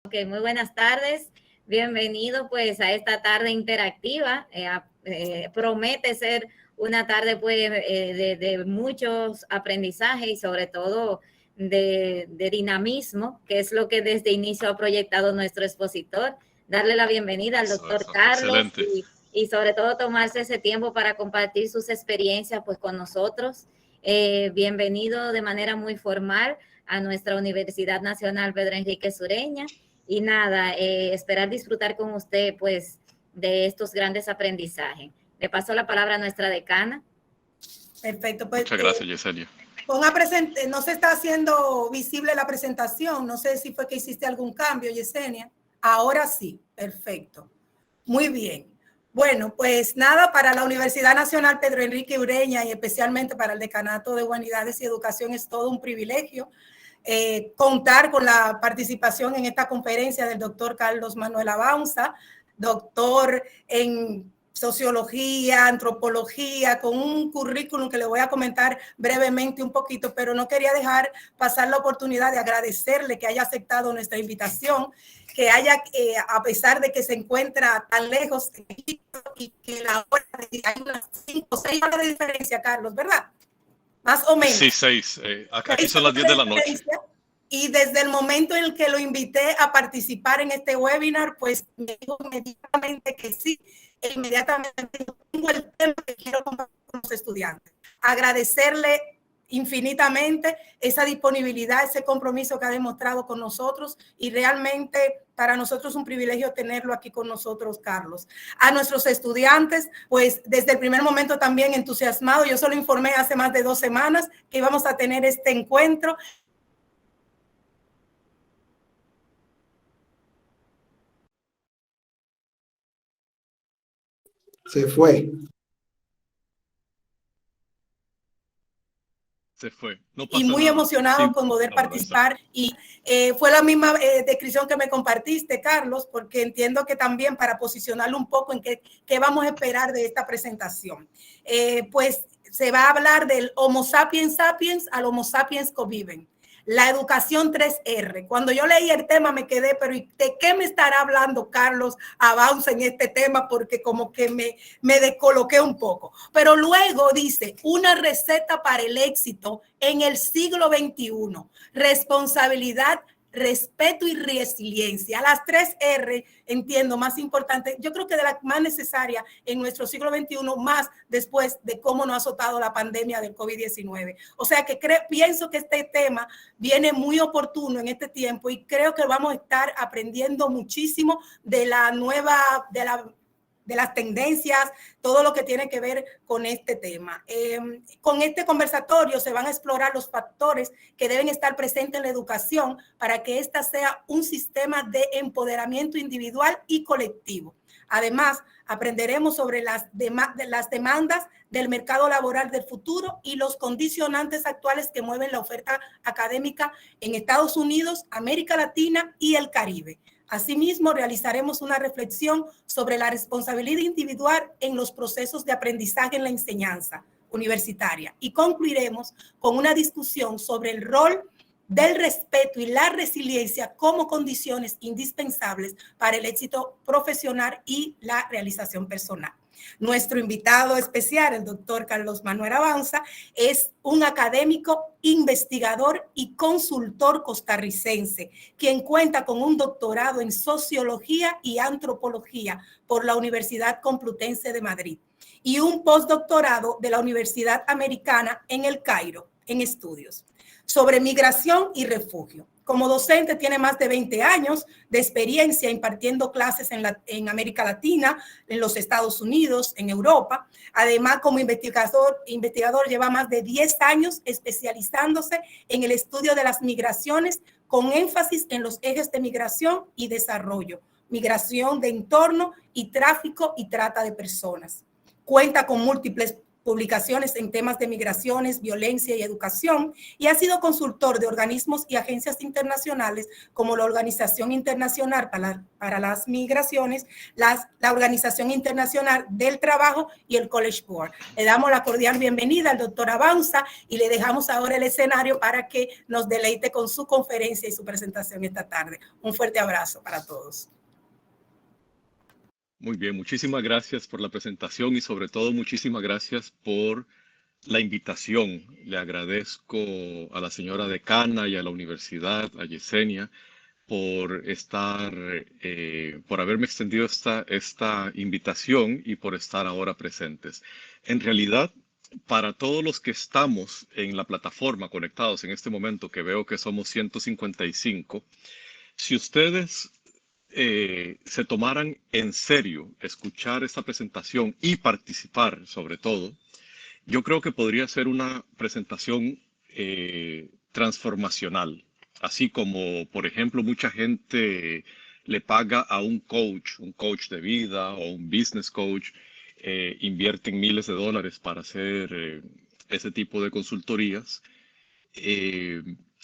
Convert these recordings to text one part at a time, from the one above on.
Ok, muy buenas tardes. Bienvenido pues a esta tarde interactiva. Promete ser una tarde pues de muchos aprendizajes y sobre todo de dinamismo, que es lo que desde inicio ha proyectado nuestro expositor. Darle la bienvenida al doctor Carlos y sobre todo tomarse ese tiempo para compartir sus experiencias pues con nosotros. Bienvenido de manera muy formal a nuestra Universidad Nacional Pedro Enríquez Ureña. Y nada, esperar disfrutar con usted, pues, de estos grandes aprendizajes. Le paso la palabra a nuestra decana. Perfecto. Pues, muchas gracias, Yesenia. No se está haciendo visible la presentación. No sé si fue que hiciste algún cambio, Yesenia. Ahora sí, perfecto. Muy bien. Bueno, pues nada, para la Universidad Nacional Pedro Enríquez Ureña y especialmente para el Decanato de Humanidades y Educación es todo un privilegio contar con la participación en esta conferencia del doctor Carlos Manuel Abaunza, doctor en sociología, antropología, con un currículum que le voy a comentar brevemente un poquito, pero no quería dejar pasar la oportunidad de agradecerle que haya aceptado nuestra invitación, que haya, a pesar de que se encuentra tan lejos y que la hora hay unas 5 o 6 horas de diferencia, Carlos, ¿verdad? Más o menos. Sí, 6. Aquí son las 10 de la noche. Y desde el momento en el que lo invité a participar en este webinar, pues me dijo inmediatamente que sí. E inmediatamente tengo el tema que quiero compartir con los estudiantes. Agradecerle infinitamente esa disponibilidad, ese compromiso que ha demostrado con nosotros y realmente para nosotros es un privilegio tenerlo aquí con nosotros, Carlos. A nuestros estudiantes, pues desde el primer momento también entusiasmado. Yo solo informé hace más de 2 semanas que íbamos a tener este encuentro. Se fue. Se fue. No pasa y muy nada. emocionado Sí, con poder participar. Y fue la misma descripción que me compartiste, Carlos, porque entiendo que también para posicionarlo un poco en qué vamos a esperar de esta presentación. Pues se va a hablar del Homo sapiens sapiens al Homo sapiens conviven. La educación 3R. Cuando yo leí el tema me quedé, pero ¿de qué me estará hablando Carlos Abaunza en este tema? Porque como que me descoloqué un poco. Pero luego dice, una receta para el éxito en el siglo XXI. Responsabilidad, respeto y resiliencia. Las 3R, entiendo, más importante, yo creo que de la más necesaria en nuestro siglo XXI, más después de cómo nos ha azotado la pandemia del COVID-19. O sea que pienso que este tema viene muy oportuno en este tiempo y creo que vamos a estar aprendiendo muchísimo de la nueva, de las tendencias, todo lo que tiene que ver con este tema. Con este conversatorio se van a explorar los factores que deben estar presentes en la educación para que ésta sea un sistema de empoderamiento individual y colectivo. Además, aprenderemos sobre las demandas del mercado laboral del futuro y los condicionantes actuales que mueven la oferta académica en Estados Unidos, América Latina y el Caribe. Asimismo, realizaremos una reflexión sobre la responsabilidad individual en los procesos de aprendizaje en la enseñanza universitaria y concluiremos con una discusión sobre el rol del respeto y la resiliencia como condiciones indispensables para el éxito profesional y la realización personal. Nuestro invitado especial, el doctor Carlos Manuel Abaunza, es un académico, investigador y consultor costarricense, quien cuenta con un doctorado en sociología y antropología por la Universidad Complutense de Madrid y un postdoctorado de la Universidad Americana en El Cairo, en estudios sobre migración y refugio. Como docente tiene más de 20 años de experiencia impartiendo clases en América Latina, en los Estados Unidos, en Europa. Además, como investigador lleva más de 10 años especializándose en el estudio de las migraciones con énfasis en los ejes de migración y desarrollo, migración de entorno y tráfico y trata de personas. Cuenta con múltiples publicaciones en temas de migraciones, violencia y educación, y ha sido consultor de organismos y agencias internacionales como la Organización Internacional para las Migraciones, la Organización Internacional del Trabajo y el College Board. Le damos la cordial bienvenida al doctor Abaunza y le dejamos ahora el escenario para que nos deleite con su conferencia y su presentación esta tarde. Un fuerte abrazo para todos. Muy bien, muchísimas gracias por la presentación y sobre todo muchísimas gracias por la invitación. Le agradezco a la señora decana y a la universidad, a Yesenia, por por haberme extendido esta invitación y por estar ahora presentes. En realidad, para todos los que estamos en la plataforma conectados en este momento, que veo que somos 155, si ustedes se tomaran en serio escuchar esta presentación y participar sobre todo, yo creo que podría ser una presentación transformacional. Así como, por ejemplo, mucha gente le paga a un coach de vida o un business coach, invierten miles de dólares para hacer ese tipo de consultorías.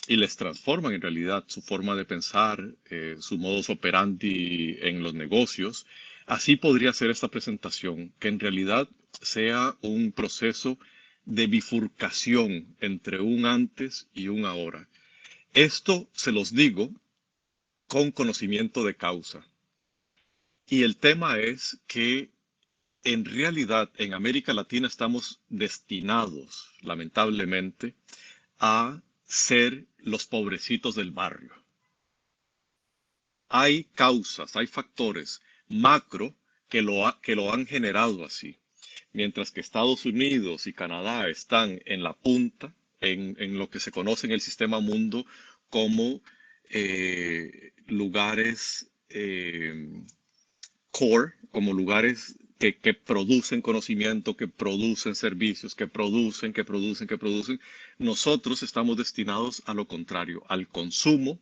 Y les transforman en realidad su forma de pensar, su modus operandi en los negocios. Así podría ser esta presentación, que en realidad sea un proceso de bifurcación entre un antes y un ahora. Esto se los digo con conocimiento de causa. Y el tema es que en realidad en América Latina estamos destinados, lamentablemente, a ser los pobrecitos del barrio. Hay causas, hay factores macro que lo han generado así. Mientras que Estados Unidos y Canadá están en la punta, en lo que se conoce en el sistema mundo como lugares core, como lugares que producen conocimiento, que producen servicios, que producen. Nosotros estamos destinados a lo contrario, al consumo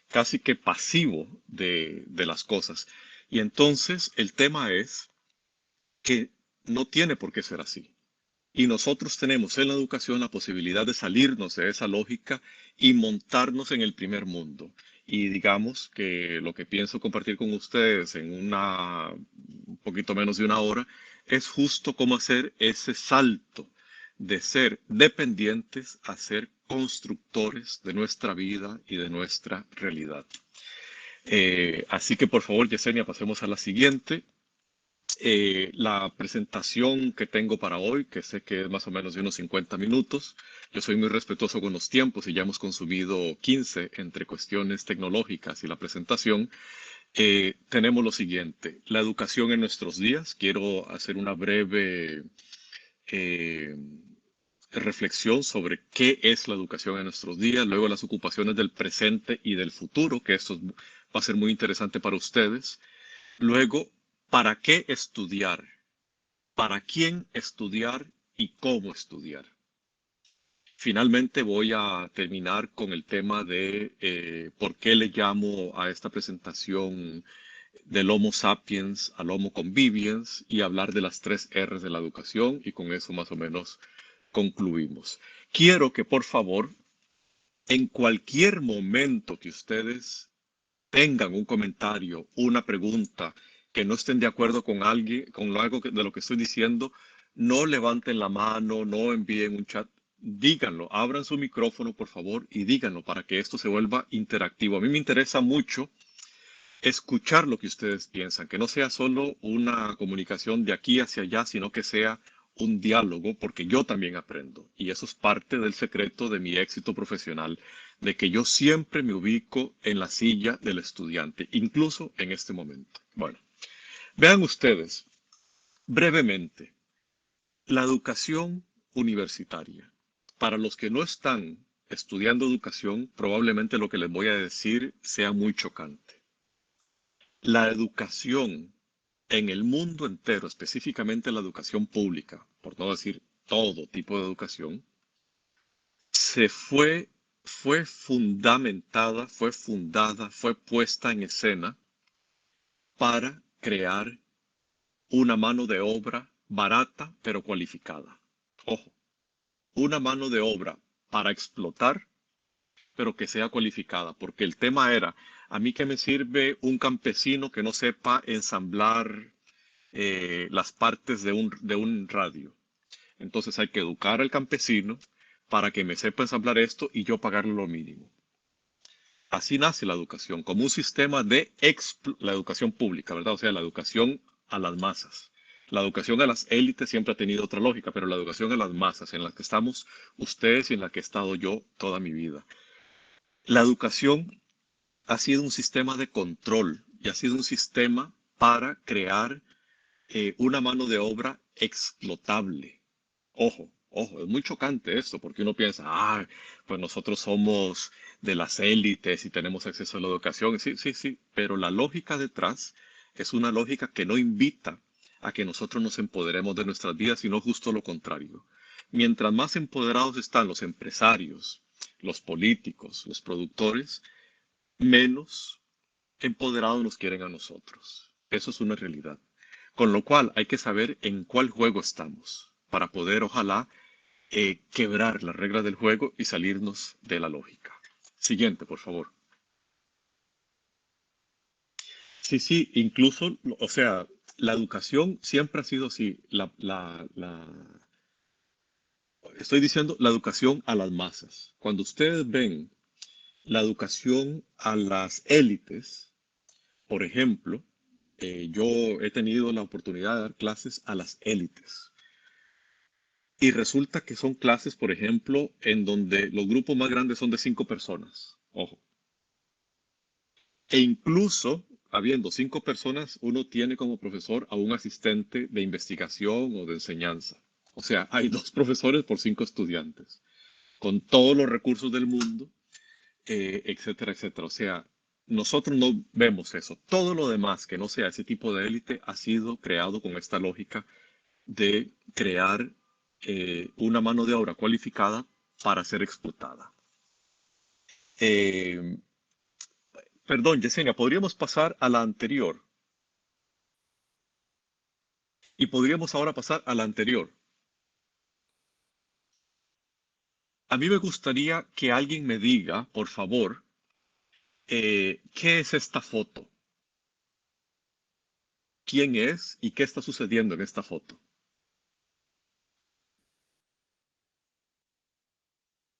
casi que pasivo de las cosas. Y entonces el tema es que no tiene por qué ser así. Y nosotros tenemos en la educación la posibilidad de salirnos de esa lógica y montarnos en el primer mundo. Y digamos que lo que pienso compartir con ustedes en un poquito menos de una hora es justo cómo hacer ese salto de ser dependientes a ser constructores de nuestra vida y de nuestra realidad. Así que por favor, Yesenia, pasemos a la siguiente. La presentación que tengo para hoy, que sé que es más o menos de unos 50 minutos, yo soy muy respetuoso con los tiempos y ya hemos consumido 15 entre cuestiones tecnológicas y la presentación. Tenemos lo siguiente, la educación en nuestros días. Quiero hacer una breve reflexión sobre qué es la educación en nuestros días, luego las ocupaciones del presente y del futuro, que esto va a ser muy interesante para ustedes. Luego, ¿para qué estudiar? ¿Para quién estudiar y cómo estudiar? Finalmente voy a terminar con el tema de por qué le llamo a esta presentación del Homo sapiens al Homo conviviens y hablar de las 3 R's de la educación, y con eso más o menos concluimos. Quiero que por favor, en cualquier momento que ustedes tengan un comentario, una pregunta, que no estén de acuerdo con alguien, con algo de lo que estoy diciendo, no levanten la mano, no envíen un chat, díganlo, abran su micrófono por favor y díganlo para que esto se vuelva interactivo. A mí me interesa mucho escuchar lo que ustedes piensan, que no sea solo una comunicación de aquí hacia allá, sino que sea un diálogo, porque yo también aprendo. Y eso es parte del secreto de mi éxito profesional, de que yo siempre me ubico en la silla del estudiante, incluso en este momento. Bueno, vean ustedes, brevemente, la educación universitaria. Para los que no están estudiando educación, probablemente lo que les voy a decir sea muy chocante. La educación en el mundo entero, específicamente la educación pública, por no decir todo tipo de educación, fue fundamentada, fue fundada, fue puesta en escena para crear una mano de obra barata pero cualificada. Ojo, una mano de obra para explotar, pero que sea cualificada, porque el tema era, a mí qué me sirve un campesino que no sepa ensamblar las partes de un radio. Entonces hay que educar al campesino para que me sepa ensamblar esto y yo pagarle lo mínimo. Así nace la educación, como un sistema de la educación pública, ¿verdad? O sea, la educación a las masas. La educación a las élites siempre ha tenido otra lógica, pero la educación a las masas, en la que estamos ustedes y en la que he estado yo toda mi vida. La educación ha sido un sistema de control y ha sido un sistema para crear una mano de obra explotable. Ojo, ojo, es muy chocante esto, porque uno piensa, pues nosotros somos de las élites y tenemos acceso a la educación. Sí, sí, sí, pero la lógica detrás es una lógica que no invita a que nosotros nos empoderemos de nuestras vidas, sino justo lo contrario. Mientras más empoderados están los empresarios, los políticos, los productores, menos empoderados nos quieren a nosotros. Eso es una realidad. Con lo cual hay que saber en cuál juego estamos para poder, ojalá, quebrar las reglas del juego y salirnos de la lógica. Siguiente, por favor. Sí, sí, incluso, o sea, la educación siempre ha sido así. Estoy diciendo la educación a las masas. Cuando ustedes ven la educación a las élites, por ejemplo, yo he tenido la oportunidad de dar clases a las élites. Y resulta que son clases, por ejemplo, en donde los grupos más grandes son de 5 personas. Ojo. E incluso, habiendo 5 personas, uno tiene como profesor a un asistente de investigación o de enseñanza. O sea, hay 2 profesores por 5 estudiantes, con todos los recursos del mundo, etcétera, etcétera. O sea, nosotros no vemos eso. Todo lo demás que no sea ese tipo de élite ha sido creado con esta lógica de crear una mano de obra cualificada para ser explotada. Eh, Perdón, Yesenia, podríamos pasar a la anterior y podríamos ahora pasar a la anterior. A mí me gustaría que alguien me diga, por favor, ¿qué es esta foto? ¿Quién es y qué está sucediendo en esta foto?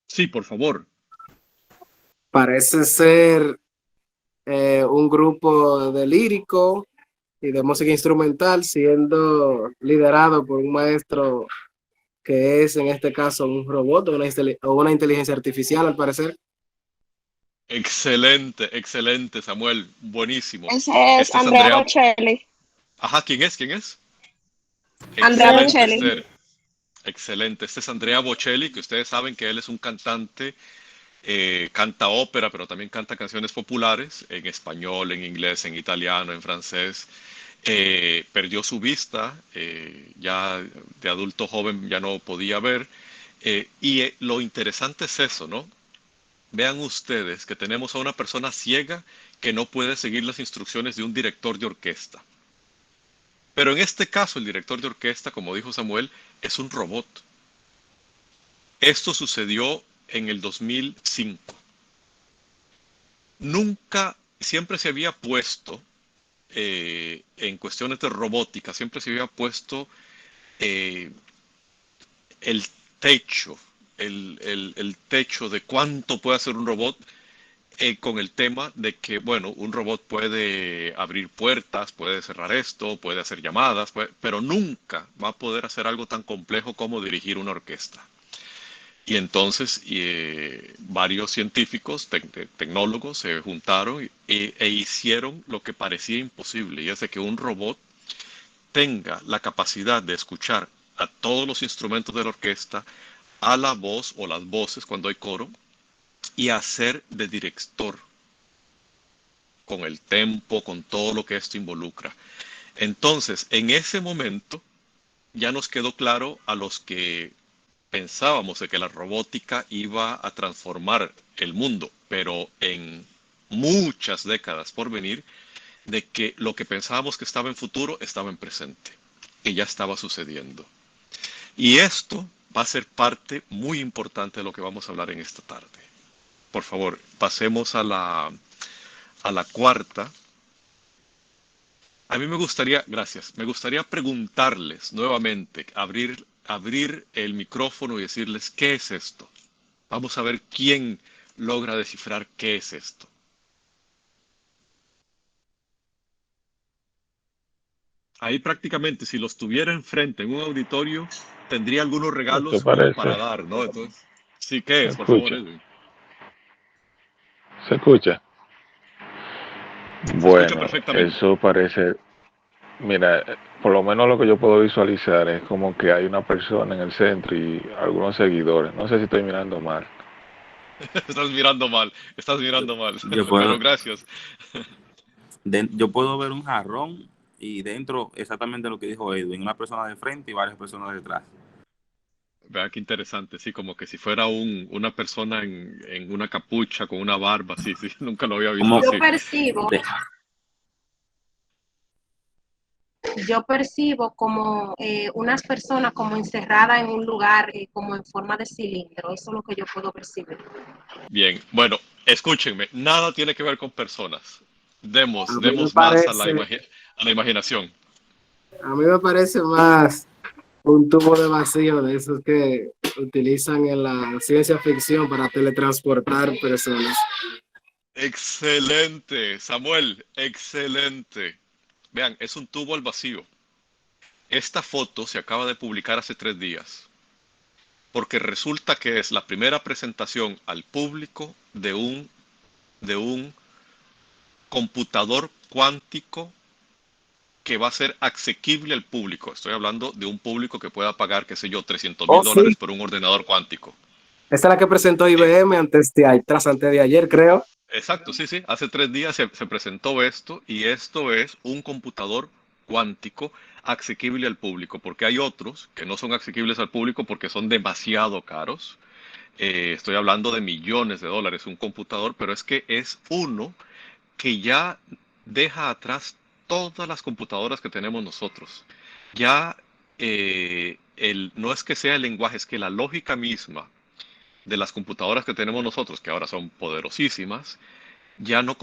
Sí, por favor. Parece ser un grupo de lírico y de música instrumental siendo liderado por un maestro que es en este caso un robot o una inteligencia artificial al parecer. Excelente, excelente, Samuel. Buenísimo. Ese es Este es Andrea Andrea. Bocelli. Ajá, ¿quién es? ¿Quién es? Andrea Excelente, Bocelli. Esther. Excelente. Este es Andrea Bocelli, que ustedes saben que él es un cantante, canta ópera, pero también canta canciones populares en español, en inglés, en italiano, en francés. Perdió su vista, ya de adulto joven ya no podía ver. Lo interesante es eso, ¿no? Vean ustedes que tenemos a una persona ciega que no puede seguir las instrucciones de un director de orquesta. Pero en este caso, el director de orquesta, como dijo Samuel, es un robot. Esto sucedió en el 2005. Nunca, siempre se había puesto, en cuestiones de robótica, siempre se había puesto eh, el techo, el techo de cuánto puede hacer un robot, con el tema de que, bueno, un robot puede abrir puertas, puede cerrar esto, puede hacer llamadas, pero nunca va a poder hacer algo tan complejo como dirigir una orquesta. Y entonces varios científicos, tecnólogos, se juntaron e hicieron lo que parecía imposible, y es de que un robot tenga la capacidad de escuchar a todos los instrumentos de la orquesta, a la voz o las voces cuando hay coro, y hacer de director con el tempo, con todo lo que esto involucra. Entonces, en ese momento, ya nos quedó claro a los que pensábamos de que la robótica iba a transformar el mundo, pero en muchas décadas por venir, de que lo que pensábamos que estaba en futuro estaba en presente, que ya estaba sucediendo. Y esto va a ser parte muy importante de lo que vamos a hablar en esta tarde. Por favor, pasemos a la cuarta. A mí me gustaría, gracias, me gustaría preguntarles nuevamente, abrir el micrófono y decirles, ¿qué es esto? Vamos a ver quién logra descifrar qué es esto. Ahí prácticamente, si los tuviera enfrente en un auditorio, tendría algunos regalos Esto como parece. para dar, ¿no? Entonces, sí, ¿qué Se es? Por favor, escucha. Edwin. ¿Se escucha? Se escucha Bueno, perfectamente. eso parece. Mira, por lo menos lo que yo puedo visualizar es como que hay una persona en el centro y algunos seguidores. No sé si estoy mirando mal. Estás mirando mal, estás mirando mal. Yo Pero puedo, gracias. yo puedo ver un jarrón y dentro exactamente lo que dijo Edwin, una persona de frente y varias personas detrás. Vea qué interesante, sí, como que si fuera una persona en una capucha con una barba, sí, sí, nunca lo había visto Como Yo así. percibo, de- yo percibo como unas personas como encerradas en un lugar como en forma de cilindro. Eso es lo que yo puedo percibir. Bien, bueno, escúchenme, nada tiene que ver con personas. A mí me Demos más a parece, a la imaginación. a mí me parece más un tubo de vacío de esos que utilizan en la ciencia ficción para teletransportar personas. Excelente, Samuel, excelente. Vean, es un tubo al vacío. Esta foto se acaba de publicar hace 3 días, porque resulta que es la primera presentación al público de un computador cuántico que va a ser asequible al público. Estoy hablando de un público que pueda pagar, qué sé yo, 300 Oh, mil sí. dólares por un ordenador cuántico. Esta es la que presentó Eh, IBM tras antes de ayer, creo. Exacto, sí, sí. Hace 3 días se presentó esto y esto es un computador cuántico asequible al público, porque hay otros que no son asequibles al público porque son demasiado caros. Estoy hablando de millones de dólares un computador, pero es que es uno que ya deja atrás todas las computadoras que tenemos nosotros. Ya no es que sea el lenguaje, es que la lógica misma de las computadoras que tenemos nosotros, que ahora son poderosísimas, ya no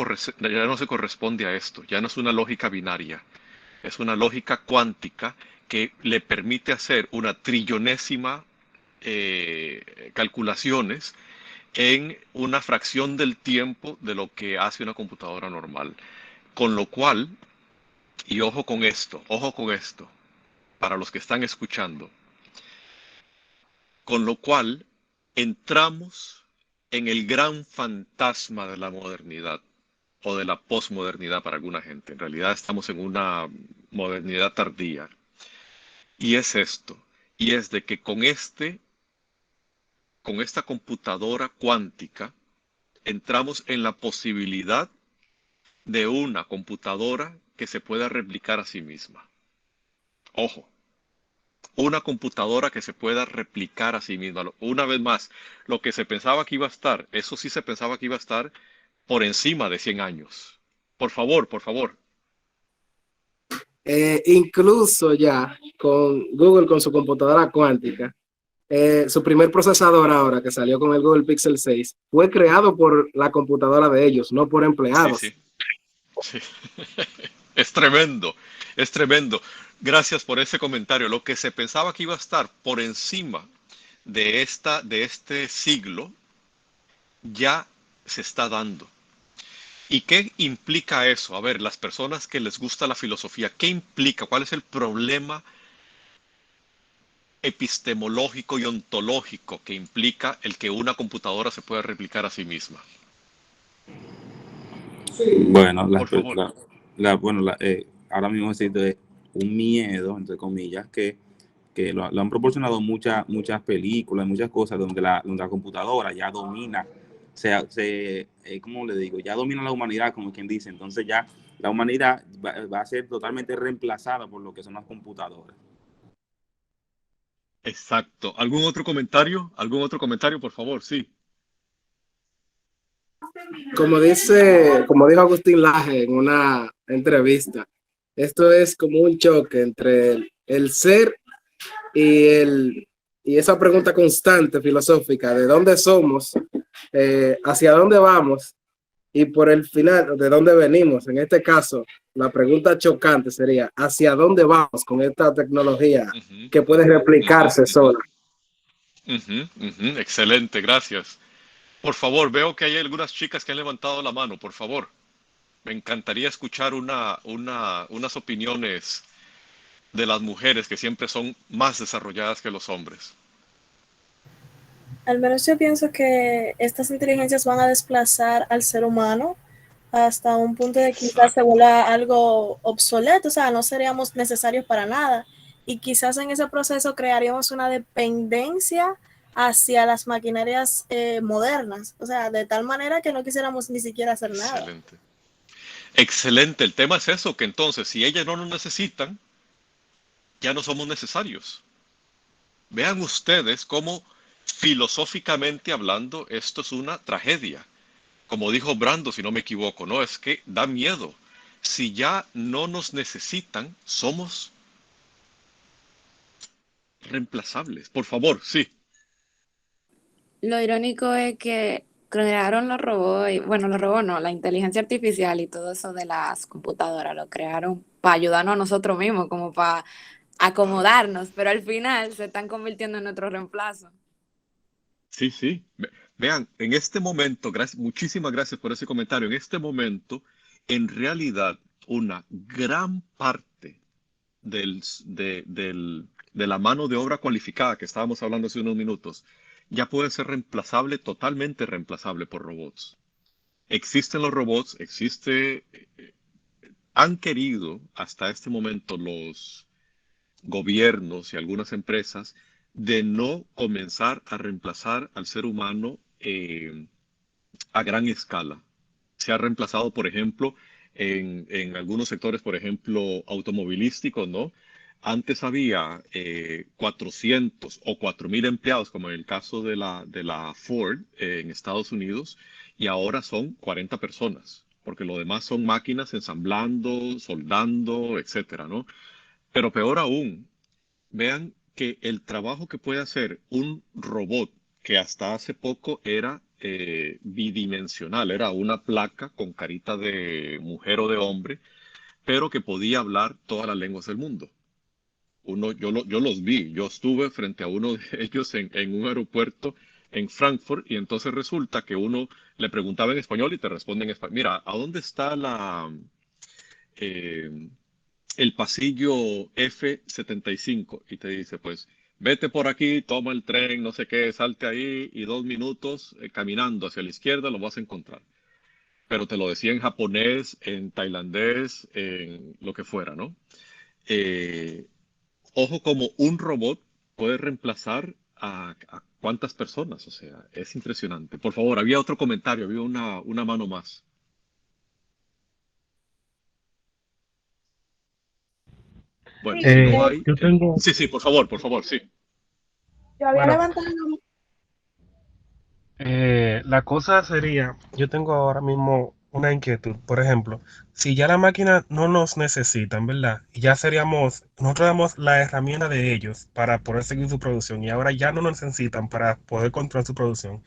se corresponde a esto, ya no es una lógica binaria, es una lógica cuántica que le permite hacer una trillonésima calculaciones en una fracción del tiempo de lo que hace una computadora normal. Con lo cual, y ojo con esto, para los que están escuchando, con lo cual entramos en el gran fantasma de la modernidad o de la posmodernidad para alguna gente. En realidad estamos en una modernidad tardía. Y es esto, y es de que con esta computadora cuántica, entramos en la posibilidad de una computadora que se pueda replicar a sí misma. Ojo, una computadora que se pueda replicar a sí misma. Una vez más, lo que se pensaba que iba a estar, eso sí se pensaba que iba a estar por encima de 100 años. Por favor, por favor. Incluso ya con Google, con su computadora cuántica, su primer procesador ahora que salió con el Google Pixel 6 fue creado por la computadora de ellos, no por Sí, empleados. sí, sí. Es tremendo, es tremendo. Gracias por ese comentario. Lo que se pensaba que iba a estar por encima de este siglo ya se está dando. ¿Y qué implica eso? A ver, las personas que les gusta la filosofía, ¿qué implica? ¿Cuál es el problema epistemológico y ontológico que implica el que una computadora se pueda replicar a sí misma? bueno, Por favor. ahora mismo existe un miedo, entre comillas, que lo han proporcionado muchas películas, muchas cosas donde la computadora ya domina, ¿cómo le digo? Ya domina la humanidad, como quien dice. Entonces ya la humanidad va a ser totalmente reemplazada por lo que son las computadoras. Exacto. ¿Algún otro comentario? ¿Algún otro comentario, por favor? Sí. Como dijo Agustín Laje en una entrevista, esto es como un choque entre el ser y y esa pregunta constante filosófica de dónde somos, hacia dónde vamos y por el final, de dónde venimos. En este caso, la pregunta chocante sería, ¿hacia dónde vamos con esta tecnología Ujú, que puede ujú, replicarse ujú, sola? ujú, ujú. Excelente, gracias. Por favor, veo que hay algunas chicas que han levantado la mano, por favor. Me encantaría escuchar unas opiniones de las mujeres que siempre son más desarrolladas que los hombres. Al menos yo pienso que estas inteligencias van a desplazar al ser humano hasta un punto de quizás se Exacto. vuelva algo obsoleto, o sea, no seríamos necesarios para nada. Y quizás en ese proceso crearíamos una dependencia hacia las maquinarias modernas, o sea, de tal manera que no quisiéramos ni siquiera hacer nada. Excelente. Excelente. El tema es eso, que entonces si ellas no nos necesitan, ya no somos necesarios. Vean ustedes cómo filosóficamente hablando esto es una tragedia. Como dijo Brando, si no me equivoco, ¿no? Es que da miedo. Si ya no nos necesitan, somos reemplazables. Por favor, sí. Lo irónico es que crearon los robots, bueno, los robots no, la inteligencia artificial y todo eso de las computadoras lo crearon para ayudarnos a nosotros mismos, como para acomodarnos, pero al final se están convirtiendo en nuestro reemplazo. Sí, sí. Vean, en este momento, muchísimas gracias por ese comentario. En este momento, en realidad, una gran parte de la mano de obra cualificada que estábamos hablando hace unos minutos ya puede ser reemplazable, totalmente reemplazable por robots. Existen los robots, han querido hasta este momento los gobiernos y algunas empresas de no comenzar a reemplazar al ser humano a gran escala. Se ha reemplazado, por ejemplo, en algunos sectores, por ejemplo, automovilísticos, ¿no? Antes había 400 o 4.000 empleados, como en el caso de la Ford en Estados Unidos, y ahora son 40 personas, porque lo demás son máquinas ensamblando, soldando, etcétera, ¿no? Pero peor aún, vean que el trabajo que puede hacer un robot, que hasta hace poco era bidimensional, era una placa con carita de mujer o de hombre, pero que podía hablar todas las lenguas del mundo. Yo los vi, yo estuve frente a uno de ellos en un aeropuerto en Frankfurt y entonces resulta que uno le preguntaba en español y te responde en español. Mira, ¿a dónde está eh, el pasillo F75? Y te dice, pues, vete por aquí, toma el tren, no sé qué, salte ahí y 2 minutos caminando hacia la izquierda lo vas a encontrar. Pero te lo decía en japonés, en tailandés, en lo que fuera, ¿no? Eh, Ojo como un robot puede reemplazar a cuántas personas, o sea, es impresionante. Por favor, había otro comentario, había una mano más. Bueno, Sí, si no hay... yo tengo, Sí, sí, por favor, sí. Yo había bueno, levantado la cosa sería, yo tengo ahora mismo una inquietud, por ejemplo, si ya la máquina no nos necesitan, ¿verdad? Y ya seríamos, nosotros damos la herramienta de ellos para poder seguir su producción y ahora ya no nos necesitan para poder controlar su producción.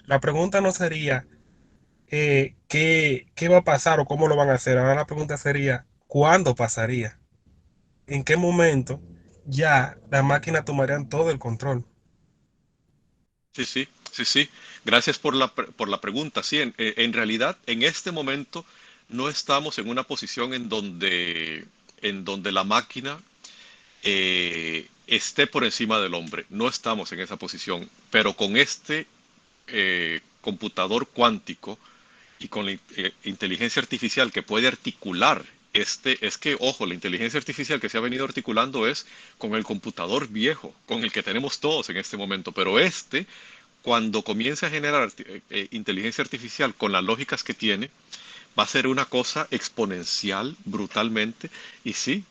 La pregunta no sería, ¿qué va a pasar o cómo lo van a hacer? Ahora la pregunta sería, ¿cuándo pasaría? ¿En qué momento ya la máquina tomarían todo el control? Sí, sí, sí, sí. Gracias por la pregunta. Sí, en realidad, en este momento no estamos en una posición en donde la máquina esté por encima del hombre. No estamos en esa posición. Pero con este computador cuántico y con la inteligencia artificial que puede articular es que, ojo, la inteligencia artificial que se ha venido articulando es con el computador viejo, con el que tenemos todos en este momento, pero cuando comience a generar inteligencia artificial con las lógicas que tiene, va a ser una cosa exponencial, brutalmente, y sí,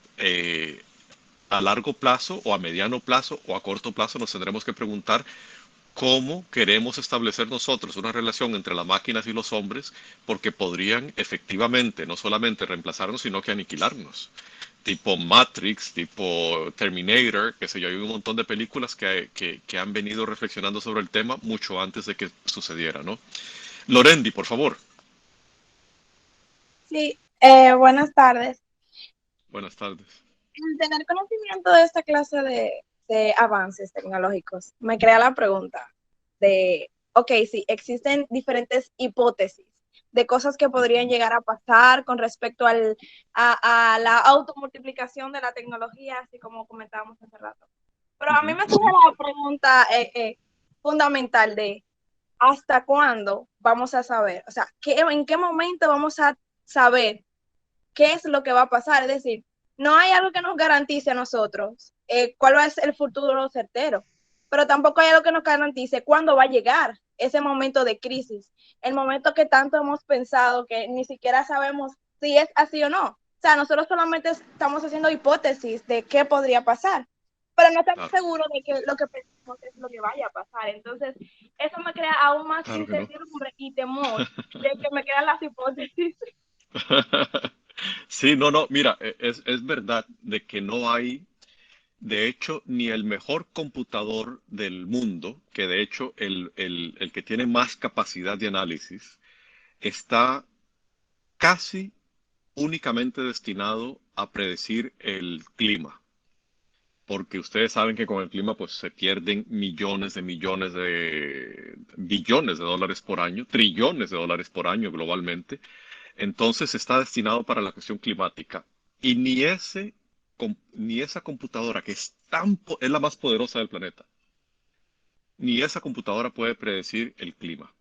a largo plazo o a mediano plazo o a corto plazo nos tendremos que preguntar cómo queremos establecer nosotros una relación entre las máquinas y los hombres, porque podrían efectivamente no solamente reemplazarnos, sino que aniquilarnos. tipo Matrix, tipo Terminator, qué sé yo, hay un montón de películas que han venido reflexionando sobre el tema mucho antes de que sucediera, ¿no? Lorendi, por favor. Sí, buenas tardes. Buenas tardes. El tener conocimiento de esta clase de avances tecnológicos me crea la pregunta de, ok, sí, existen diferentes hipótesis de cosas que podrían llegar a pasar con respecto a la automultiplicación de la tecnología, así como comentábamos hace rato. Pero a mí me surge la pregunta fundamental de ¿hasta cuándo vamos a saber? O sea, ¿en qué momento vamos a saber qué es lo que va a pasar? Es decir, no hay algo que nos garantice a nosotros cuál va a ser el futuro certero, pero tampoco hay algo que nos garantice cuándo va a llegar ese momento de crisis, el momento que tanto hemos pensado que ni siquiera sabemos si es así o no. O sea, nosotros solamente estamos haciendo hipótesis de qué podría pasar, pero no estamos seguros de que lo que pensamos es lo que vaya a pasar. Entonces, eso me crea aún más incertidumbre y temor de que me quedan las hipótesis. Sí, no, mira, es verdad de que no hay, de hecho, ni el mejor computador del mundo, que de hecho el que tiene más capacidad de análisis, está casi únicamente destinado a predecir el clima. Porque ustedes saben que con el clima pues se pierden millones de billones de dólares por año, trillones de dólares por año globalmente. Entonces está destinado para la cuestión climática. Y ni esa computadora que es la más poderosa del planeta, ni esa computadora puede predecir el clima.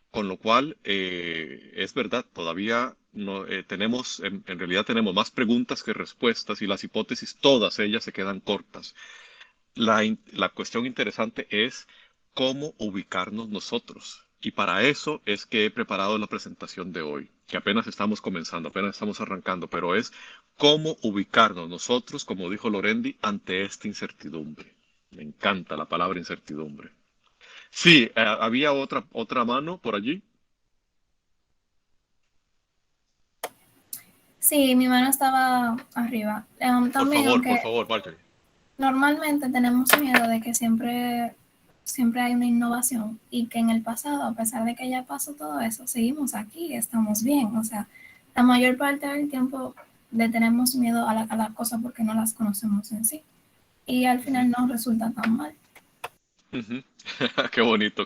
Con lo cual, es verdad, todavía no, en realidad tenemos más preguntas que respuestas y las hipótesis, todas ellas se quedan cortas. La cuestión interesante es cómo ubicarnos nosotros. Y para eso es que he preparado la presentación de hoy, que apenas estamos comenzando, apenas estamos arrancando, pero es cómo ubicarnos nosotros, como dijo Lorendi, ante esta incertidumbre. Me encanta la palabra incertidumbre. Sí, había otra mano por allí. Sí, mi mano estaba arriba. También, Por favor, Marjorie. Normalmente tenemos miedo de que siempre hay una innovación y que en el pasado, a pesar de que ya pasó todo eso, seguimos aquí, estamos bien. O sea, la mayor parte del tiempo le tenemos miedo a las cosas porque no las conocemos en sí. Y al final no resulta tan mal. Qué bonito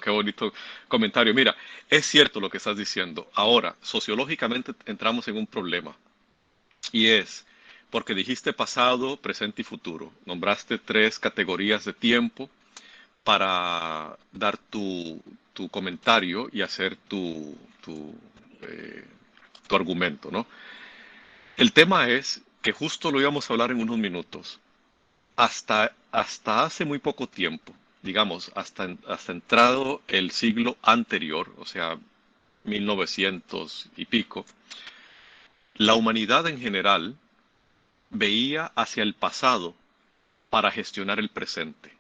comentario. Mira, es cierto lo que estás diciendo. Ahora, sociológicamente entramos en un problema y es porque dijiste pasado, presente y futuro. Nombraste 3 categorías de tiempo para dar tu comentario y hacer tu argumento, ¿no? El tema es que justo lo íbamos a hablar en unos minutos. Hasta hace muy poco tiempo, digamos, hasta entrado el siglo anterior, o sea, 1900 y pico, la humanidad en general veía hacia el pasado para gestionar el presente.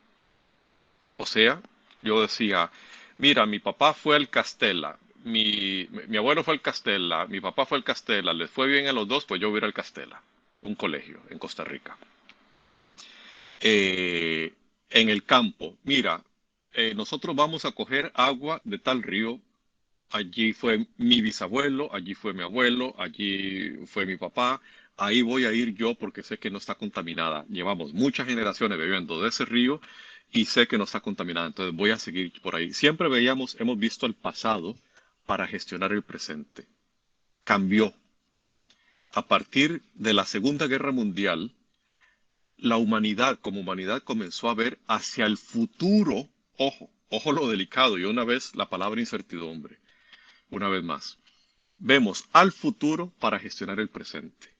O sea, yo decía, mira, mi papá fue al Castella, mi abuelo fue al Castella, mi papá fue al Castella, les fue bien a los dos, pues yo voy a ir al Castella, un colegio en Costa Rica. En el campo, mira, nosotros vamos a coger agua de tal río, allí fue mi bisabuelo, allí fue mi abuelo, allí fue mi papá, ahí voy a ir yo porque sé que no está contaminada. Llevamos muchas generaciones bebiendo de ese río y sé que no está contaminada, entonces voy a seguir por ahí. Siempre hemos visto el pasado para gestionar el presente. Cambió. A partir de la Segunda Guerra Mundial, la humanidad como humanidad comenzó a ver hacia el futuro. Ojo lo delicado, y una vez la palabra incertidumbre, una vez más. Vemos al futuro para gestionar el presente.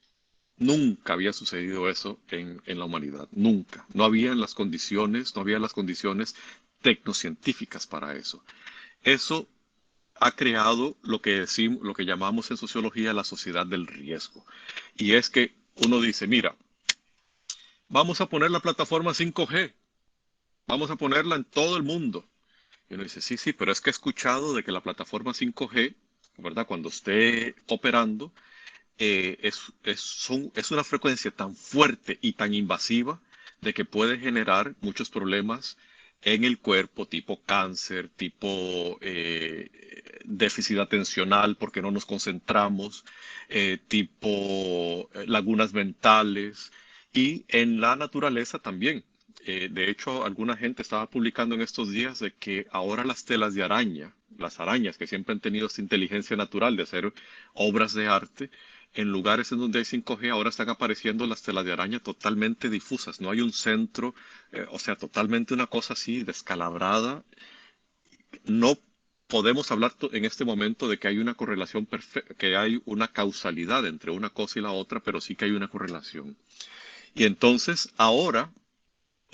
Nunca había sucedido eso en la humanidad, nunca. No había las condiciones tecnocientíficas para eso. Eso ha creado lo que llamamos en sociología la sociedad del riesgo. Y es que uno dice, mira, vamos a poner la plataforma 5G, vamos a ponerla en todo el mundo. Y uno dice, sí, pero es que he escuchado de que la plataforma 5G, ¿verdad? Cuando esté operando, es una frecuencia tan fuerte y tan invasiva de que puede generar muchos problemas en el cuerpo, tipo cáncer, tipo déficit atencional porque no nos concentramos, tipo lagunas mentales y en la naturaleza también. De hecho, alguna gente estaba publicando en estos días de que ahora las telas de araña, las arañas que siempre han tenido esta inteligencia natural de hacer obras de arte, en lugares en donde hay 5G ahora están apareciendo las telas de araña totalmente difusas. No hay un centro, o sea, totalmente una cosa así descalabrada. No podemos hablar en este momento de que hay una correlación perfecta, que hay una causalidad entre una cosa y la otra, pero sí que hay una correlación. Y entonces ahora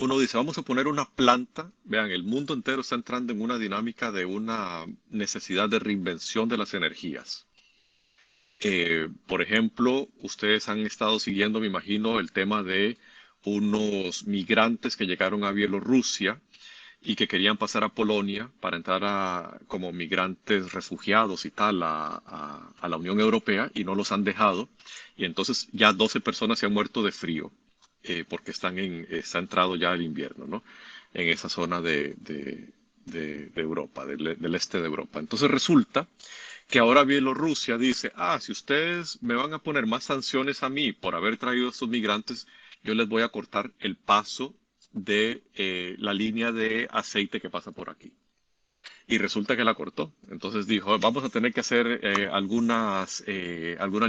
uno dice, vamos a poner una planta. Vean, el mundo entero está entrando en una dinámica de una necesidad de reinvención de las energías. Por ejemplo, ustedes han estado siguiendo, me imagino, el tema de unos migrantes que llegaron a Bielorrusia y que querían pasar a Polonia para entrar como migrantes refugiados y tal a la Unión Europea y no los han dejado. Y entonces ya 12 personas se han muerto de frío porque está entrado ya el invierno, ¿no? En esa zona de Europa, del este de Europa. Entonces resulta que ahora Bielorrusia dice, si ustedes me van a poner más sanciones a mí por haber traído a estos migrantes, yo les voy a cortar el paso de la línea de aceite que pasa por aquí. Y resulta que la cortó. Entonces dijo, vamos a tener que hacer algunas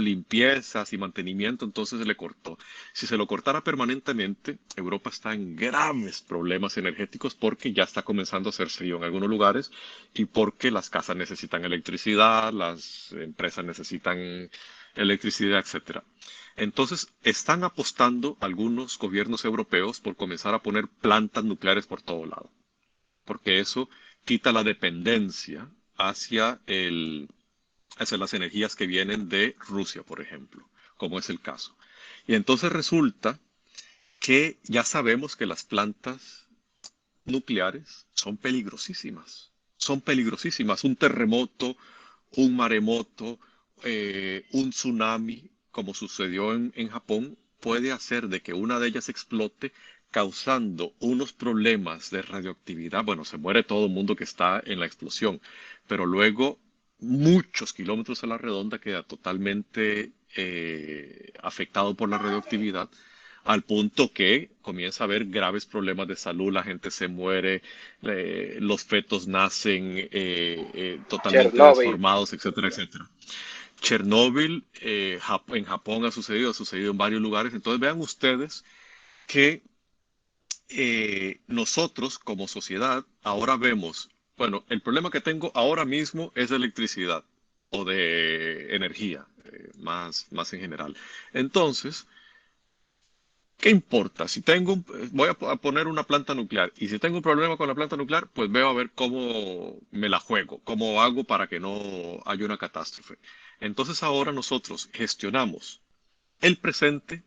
limpiezas y mantenimiento, entonces se le cortó. Si se lo cortara permanentemente, Europa está en graves problemas energéticos porque ya está comenzando a hacer frío en algunos lugares y porque las casas necesitan electricidad, las empresas necesitan electricidad, etcétera. Entonces, están apostando algunos gobiernos europeos por comenzar a poner plantas nucleares por todo lado, porque eso quita la dependencia hacia las energías que vienen de Rusia, por ejemplo, como es el caso. Y entonces resulta que ya sabemos que las plantas nucleares son peligrosísimas. Son peligrosísimas. Un terremoto, un maremoto, un tsunami, como sucedió en Japón, puede hacer de que una de ellas explote, causando unos problemas de radioactividad. Bueno, se muere todo el mundo que está en la explosión, pero luego muchos kilómetros a la redonda queda totalmente afectado por la radioactividad, al punto que comienza a haber graves problemas de salud, la gente se muere, los fetos nacen totalmente Chernóbil. deformados, etcétera, etcétera. Chernóbil, en Japón ha sucedido en varios lugares. Entonces vean ustedes que nosotros como sociedad ahora vemos, bueno, el problema que tengo ahora mismo es de electricidad o de energía, más en general. Entonces, ¿qué importa? Si voy a poner una planta nuclear y si tengo un problema con la planta nuclear, pues veo a ver cómo me la juego, cómo hago para que no haya una catástrofe. Entonces ahora nosotros gestionamos el presente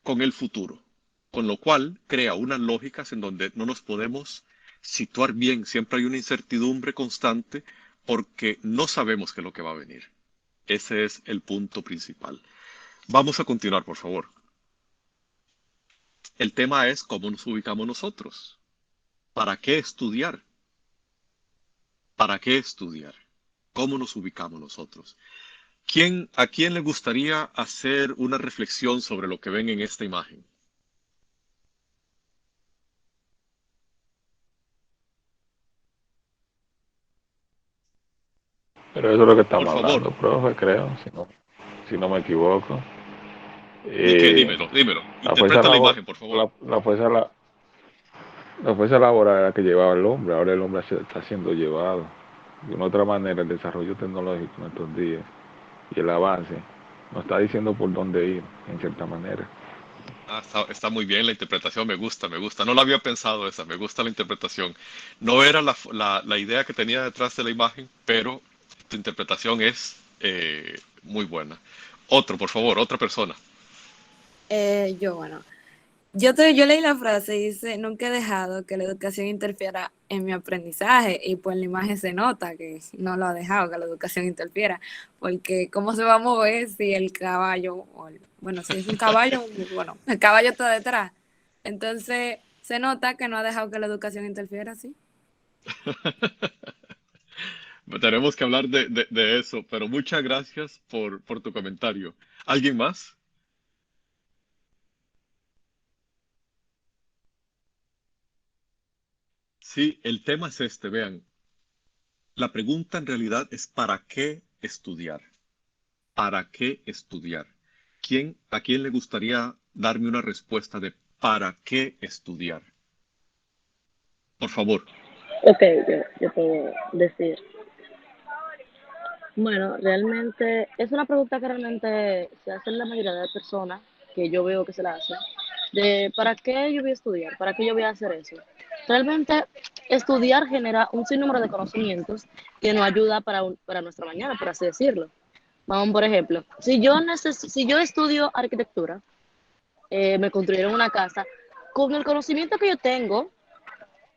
con el futuro, con lo cual crea unas lógicas en donde no nos podemos situar bien. Siempre hay una incertidumbre constante porque no sabemos qué es lo que va a venir. Ese es el punto principal. Vamos a continuar, por favor. El tema es cómo nos ubicamos nosotros. ¿Para qué estudiar? ¿Para qué estudiar? ¿Cómo nos ubicamos nosotros? ¿A quién le gustaría hacer una reflexión sobre lo que ven en esta imagen? Pero eso es lo que estamos Por favor. hablando, profe, creo, si no me equivoco. ¿Y qué? Dímelo. La fuerza, Interpreta la imagen, por favor. la fuerza laboral era que llevaba el hombre, ahora el hombre está siendo llevado. De una otra manera, el desarrollo tecnológico en estos días y el avance nos está diciendo por dónde ir, en cierta manera. Está muy bien la interpretación, me gusta. No la había pensado esa, me gusta la interpretación. No era la idea que tenía detrás de la imagen, pero tu interpretación es muy buena. Otro, por favor, otra persona. Bueno, Yo leí la frase y dice, nunca he dejado que la educación interfiera en mi aprendizaje y pues la imagen se nota que no lo ha dejado que la educación interfiera, porque ¿cómo se va a mover si el caballo, bueno, si es un caballo, bueno, el caballo está detrás? Entonces se nota que no ha dejado que la educación interfiera, ¿sí? Tenemos que hablar de eso, pero muchas gracias por tu comentario. ¿Alguien más? Sí, el tema es este, vean. La pregunta en realidad es ¿para qué estudiar? ¿Para qué estudiar? ¿A quién le gustaría darme una respuesta de ¿para qué estudiar? Por favor. Ok, yo puedo decir. Bueno, realmente es una pregunta que realmente se hace la mayoría de personas, que yo veo que se la hacen, de ¿para qué yo voy a estudiar? ¿Para qué yo voy a hacer eso? Realmente estudiar genera un sinnúmero de conocimientos que nos ayuda para nuestra mañana, por así decirlo. Vamos, por ejemplo, si yo estudio arquitectura, me construyeron una casa, con el conocimiento que yo tengo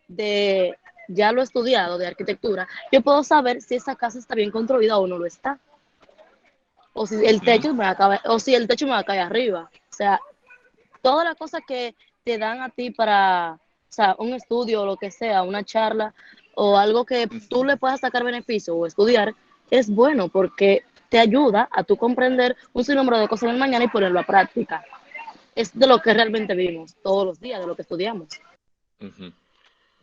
de ya lo estudiado de arquitectura, yo puedo saber si esa casa está bien construida o no lo está, o si el Ujú. techo me va a caer, o si el techo me va a caer arriba. O sea, todas las cosas que te dan a ti para, o sea, un estudio o lo que sea, una charla o algo que tú le puedas sacar beneficio o estudiar, es bueno porque te ayuda a tú comprender un sinnúmero de cosas en el mañana y ponerlo a práctica. Es de lo que realmente vivimos todos los días, de lo que estudiamos. Ujú.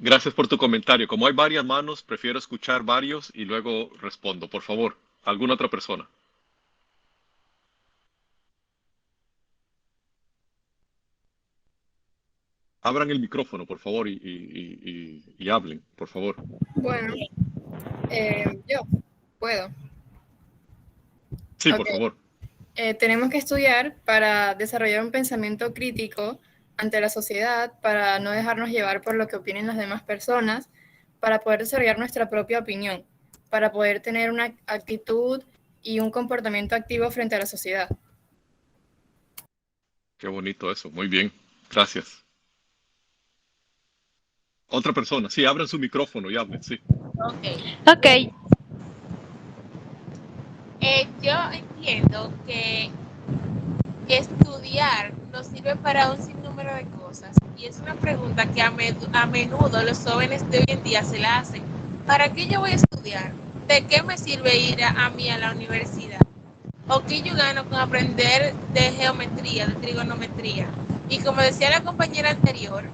Gracias por tu comentario. Como hay varias manos, prefiero escuchar varios y luego respondo. Por favor, ¿alguna otra persona? Abran el micrófono, por favor, y hablen, por favor. Bueno, yo puedo. Sí, Ok. por favor. Tenemos que estudiar para desarrollar un pensamiento crítico ante la sociedad, para no dejarnos llevar por lo que opinen las demás personas, para poder desarrollar nuestra propia opinión, para poder tener una actitud y un comportamiento activo frente a la sociedad. Qué bonito eso. Muy bien. Gracias. Otra persona. Sí, abran su micrófono y hablen. Sí. Ok, yo entiendo que estudiar nos sirve para un sinnúmero de cosas y es una pregunta que a menudo los jóvenes de hoy en día se la hacen. ¿Para qué yo voy a estudiar? ¿De qué me sirve ir a mí a la universidad? ¿O qué yo gano con aprender de geometría, de trigonometría? Y como decía la compañera anterior,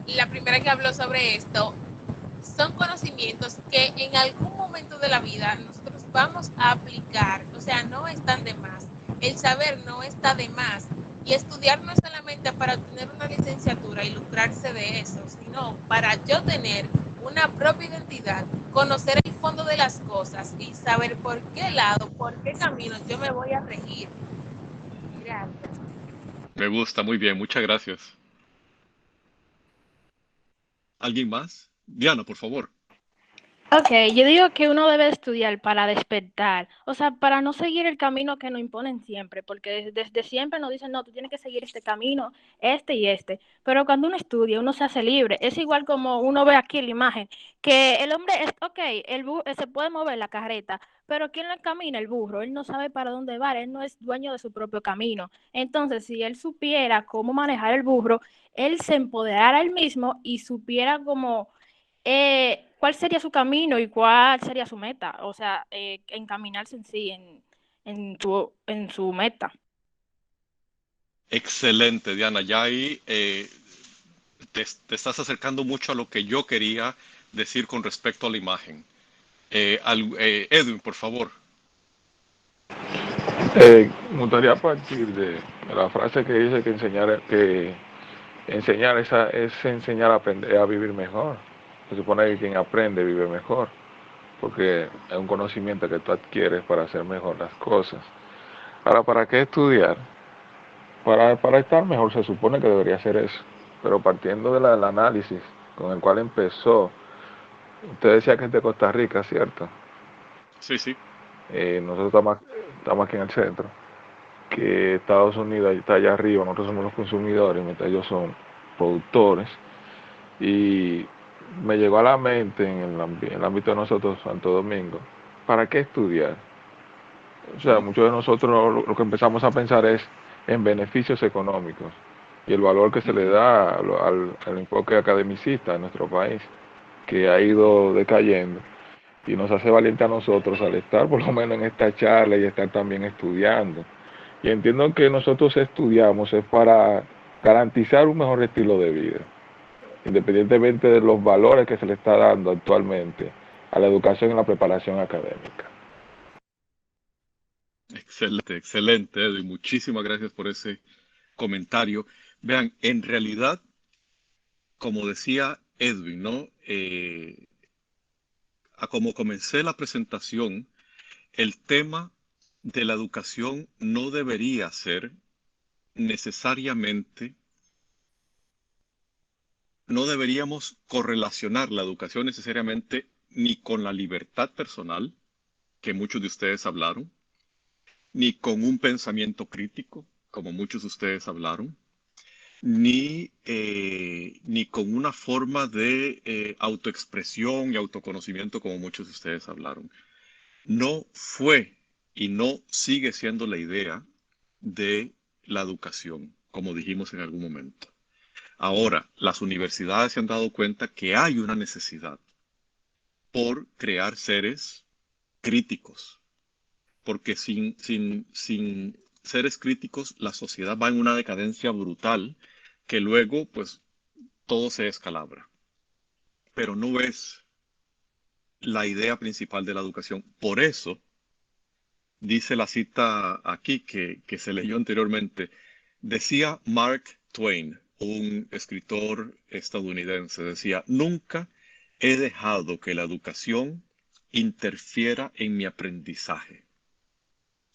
la primera que habló sobre esto, son conocimientos que en algún momento de la vida nosotros vamos a aplicar, o sea, no están de más. El saber no está de más. Y estudiar no es solamente para obtener una licenciatura y lucrarse de eso, sino para yo tener una propia identidad, conocer el fondo de las cosas y saber por qué lado, por qué camino yo me voy a regir. Gracias. Me gusta. Muy bien. Muchas gracias. ¿Alguien más? Diana, por favor. Ok, yo digo que uno debe estudiar para despertar, o sea, para no seguir el camino que nos imponen siempre, porque desde siempre nos dicen, no, tú tienes que seguir este camino, este y este, pero cuando uno estudia, uno se hace libre, es igual como uno ve aquí la imagen, que el hombre es, ok, se puede mover la carreta, pero ¿quién le camina? El burro, él no sabe para dónde va, él no es dueño de su propio camino, entonces si él supiera cómo manejar el burro, él se empoderara él mismo y supiera cómo cuál sería su camino y cuál sería su meta, o sea, encaminarse en sí, en su meta. Excelente, Diana. Ya ahí te estás acercando mucho a lo que yo quería decir con respecto a la imagen. Edwin, por favor. Me gustaría partir de la frase que dice que enseñar es enseñar a aprender a vivir mejor. Se supone que quien aprende vive mejor, porque es un conocimiento que tú adquieres para hacer mejor las cosas. Ahora, ¿para qué estudiar? Para estar mejor se supone que debería ser eso, pero partiendo del análisis con el cual empezó, usted decía que es de Costa Rica, ¿cierto? Sí, sí. Nosotros estamos aquí en el centro. que Estados Unidos está allá arriba, nosotros somos los consumidores, mientras ellos son productores. Y me llegó a la mente en el ámbito de nosotros, Santo Domingo, ¿para qué estudiar? O sea, muchos de nosotros lo que empezamos a pensar es en beneficios económicos y el valor que se le da al enfoque academicista en nuestro país, que ha ido decayendo y nos hace valiente a nosotros al estar por lo menos en esta charla y estar también estudiando. Y entiendo que nosotros estudiamos es para garantizar un mejor estilo de vida, independientemente de los valores que se le está dando actualmente a la educación y la preparación académica. Excelente, excelente, Edwin. Muchísimas gracias por ese comentario. Vean, en realidad, como decía Edwin, ¿no? Como comencé la presentación, el tema de la educación no debería ser necesariamente, no deberíamos correlacionar la educación necesariamente ni con la libertad personal, que muchos de ustedes hablaron, ni con un pensamiento crítico, como muchos de ustedes hablaron, ni con una forma de autoexpresión y autoconocimiento, como muchos de ustedes hablaron. No fue y no sigue siendo la idea de la educación, como dijimos en algún momento. Ahora, las universidades se han dado cuenta que hay una necesidad por crear seres críticos, porque sin seres críticos la sociedad va en una decadencia brutal que luego pues todo se descalabra. Pero no es la idea principal de la educación. Por eso dice la cita aquí que se leyó anteriormente, decía Mark Twain, un escritor estadounidense, decía: nunca he dejado que la educación interfiera en mi aprendizaje.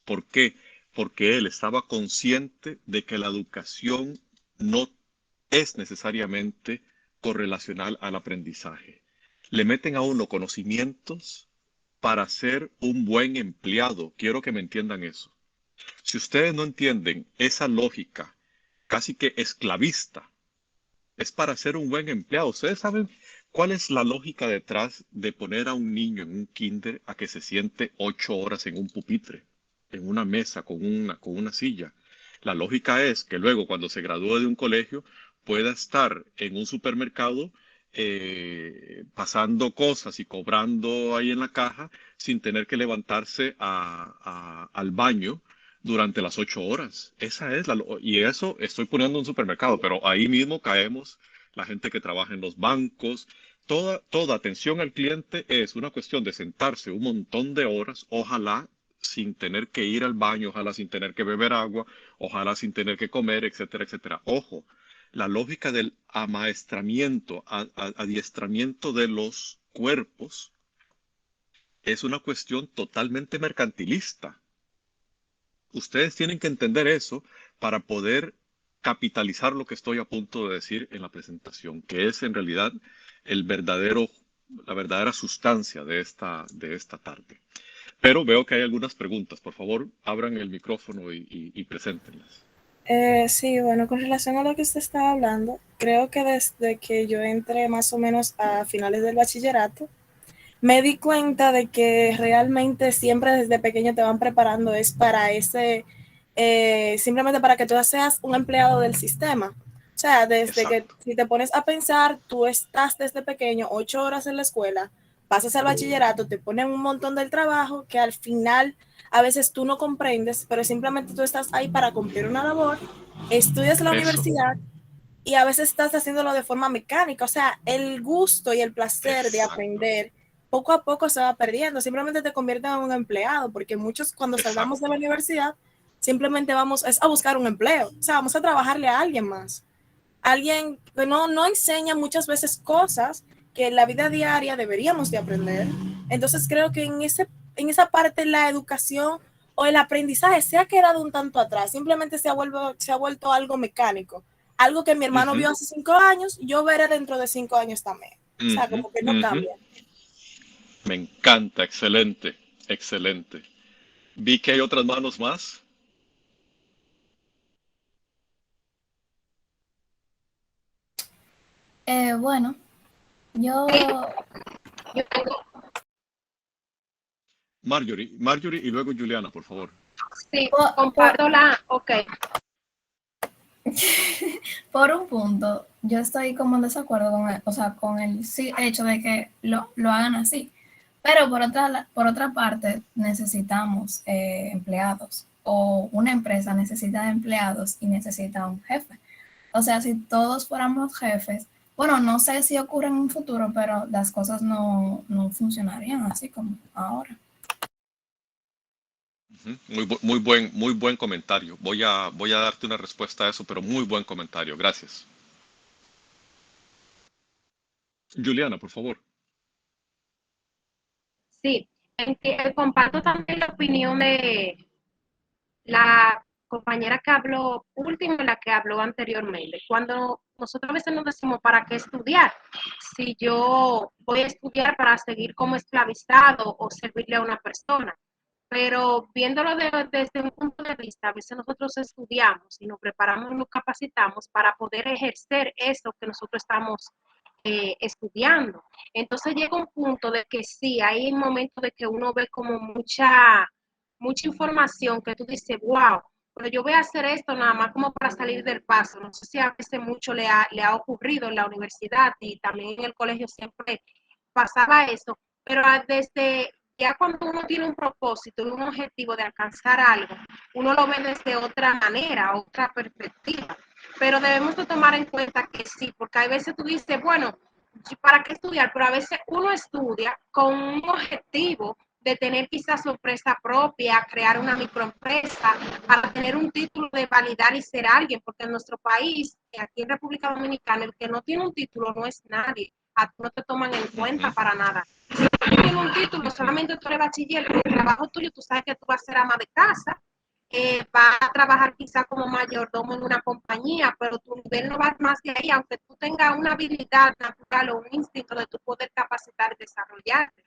¿Por qué? Porque él estaba consciente de que la educación no es necesariamente correlacional al aprendizaje. Le meten a uno conocimientos para ser un buen empleado. Quiero que me entiendan eso. Si ustedes no entienden esa lógica casi que esclavista, es para ser un buen empleado. Ustedes saben cuál es la lógica detrás de poner a un niño en un kinder a que se siente 8 horas en un pupitre, en una mesa, con una silla. La lógica es que luego, cuando se gradúe de un colegio, pueda estar en un supermercado pasando cosas y cobrando ahí en la caja sin tener que levantarse al baño durante las 8 horas. Esa es y eso estoy poniendo un supermercado, pero ahí mismo caemos la gente que trabaja en los bancos. Toda atención al cliente es una cuestión de sentarse un montón de horas, ojalá sin tener que ir al baño, ojalá sin tener que beber agua, ojalá sin tener que comer, etcétera, etcétera. Ojo, la lógica del amaestramiento, adiestramiento de los cuerpos es una cuestión totalmente mercantilista. Ustedes tienen que entender eso para poder capitalizar lo que estoy a punto de decir en la presentación, que es en realidad la verdadera sustancia de esta tarde. Pero veo que hay algunas preguntas. Por favor, abran el micrófono y preséntenlas. Sí, bueno, con relación a lo que usted estaba hablando, creo que desde que yo entré más o menos a finales del bachillerato, me di cuenta de que realmente siempre desde pequeño te van preparando es para simplemente para que tú seas un empleado del sistema. O sea, desde que si te pones a pensar, tú estás desde pequeño 8 horas en la escuela, pasas al bachillerato, te ponen un montón del trabajo que al final a veces tú no comprendes, pero simplemente tú estás ahí para cumplir una labor, estudias en la universidad y a veces estás haciéndolo de forma mecánica. O sea, el gusto y el placer de aprender poco a poco se va perdiendo, simplemente te convierten en un empleado, porque muchos cuando salgamos de la universidad simplemente vamos a buscar un empleo, o sea, vamos a trabajarle a alguien más, alguien que no enseña muchas veces cosas que en la vida diaria deberíamos de aprender. Entonces creo que en esa parte la educación o el aprendizaje se ha quedado un tanto atrás, simplemente se ha vuelto algo mecánico, algo que mi hermano vio hace 5 años, yo veré dentro de 5 años también, o sea, como que no cambia. Me encanta, excelente, excelente. Vi que hay otras manos más. Bueno, yo Marjorie y luego Juliana, por favor. Sí, comparto ok. por un punto, yo estoy como en desacuerdo con con el sí, hecho de que lo hagan así. Pero por otra parte, necesitamos empleados, o una empresa necesita de empleados y necesita un jefe. O sea, si todos fuéramos jefes, bueno, no sé si ocurre en un futuro, pero las cosas no funcionarían así como ahora. Muy buen comentario. Voy a darte una respuesta a eso, pero muy buen comentario. Gracias. Juliana, por favor. Sí, comparto también la opinión de la compañera que habló último y la que habló anteriormente. Cuando nosotros a veces nos decimos, ¿para qué estudiar? Si yo voy a estudiar para seguir como esclavizado o servirle a una persona. Pero viéndolo desde un punto de vista, a veces nosotros estudiamos y nos preparamos y nos capacitamos para poder ejercer eso que nosotros estamos estudiando. Entonces llega un punto de que sí, hay momentos de que uno ve como mucha información que tú dices, wow, pero yo voy a hacer esto nada más como para salir del paso. No sé si a veces mucho le ha ocurrido en la universidad y también en el colegio siempre pasaba eso, pero desde ya cuando uno tiene un propósito y un objetivo de alcanzar algo, uno lo ve desde otra manera, otra perspectiva. Pero debemos de tomar en cuenta que sí, porque hay veces tú dices, bueno, ¿para qué estudiar? Pero a veces uno estudia con un objetivo de tener quizás su empresa propia, crear una microempresa, para tener un título de validar y ser alguien, porque en nuestro país, aquí en República Dominicana, el que no tiene un título no es nadie, a ti no te toman en cuenta para nada. Si tú tienes un título, solamente tú eres bachiller, el trabajo tuyo, tú sabes que tú vas a ser ama de casa, vas a trabajar quizás como mayordomo en una compañía, pero tu nivel no va más de ahí, aunque tú tengas una habilidad natural o un instinto de tu poder capacitar y desarrollarte.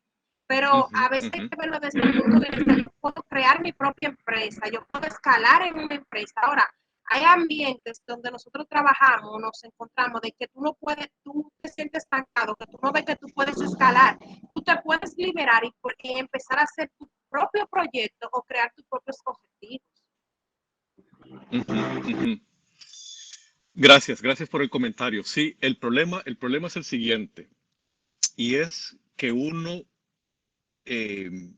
Pero a veces hay que verlo desde el punto de vista, yo puedo crear mi propia empresa, yo puedo escalar en una empresa. Ahora, hay ambientes donde nosotros trabajamos, nos encontramos de que tú no puedes, tú te sientes estancado, que tú no ves que tú puedes escalar, tú te puedes liberar y empezar a hacer tu propio proyecto o crear tus propios objetivos. Gracias por el comentario. Sí, el problema es el siguiente, y es que uno, en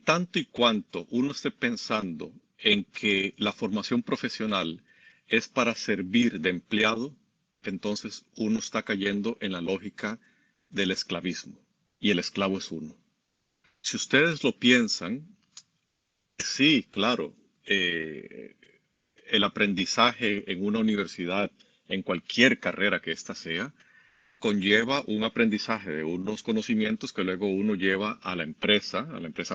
tanto y cuanto uno esté pensando en que la formación profesional es para servir de empleado, entonces uno está cayendo en la lógica del esclavismo, y el esclavo es uno. Si ustedes lo piensan, sí, claro, el aprendizaje en una universidad, en cualquier carrera que ésta sea, conlleva un aprendizaje de unos conocimientos que luego uno lleva a la empresa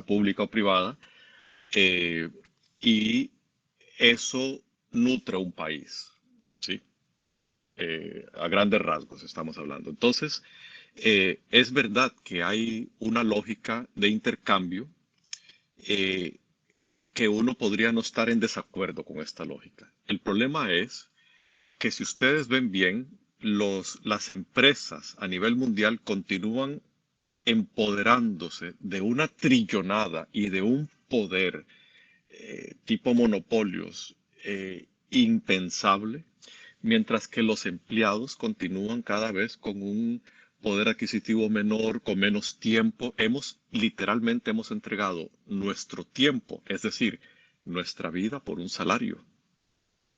pública o privada, y eso nutre un país, ¿sí? A grandes rasgos estamos hablando. Entonces, es verdad que hay una lógica de intercambio, que uno podría no estar en desacuerdo con esta lógica. El problema es que si ustedes ven bien, las empresas a nivel mundial continúan empoderándose de una trillonada y de un poder tipo monopolios impensable, mientras que los empleados continúan cada vez con un poder adquisitivo menor, con menos tiempo. Literalmente hemos entregado nuestro tiempo, es decir, nuestra vida por un salario,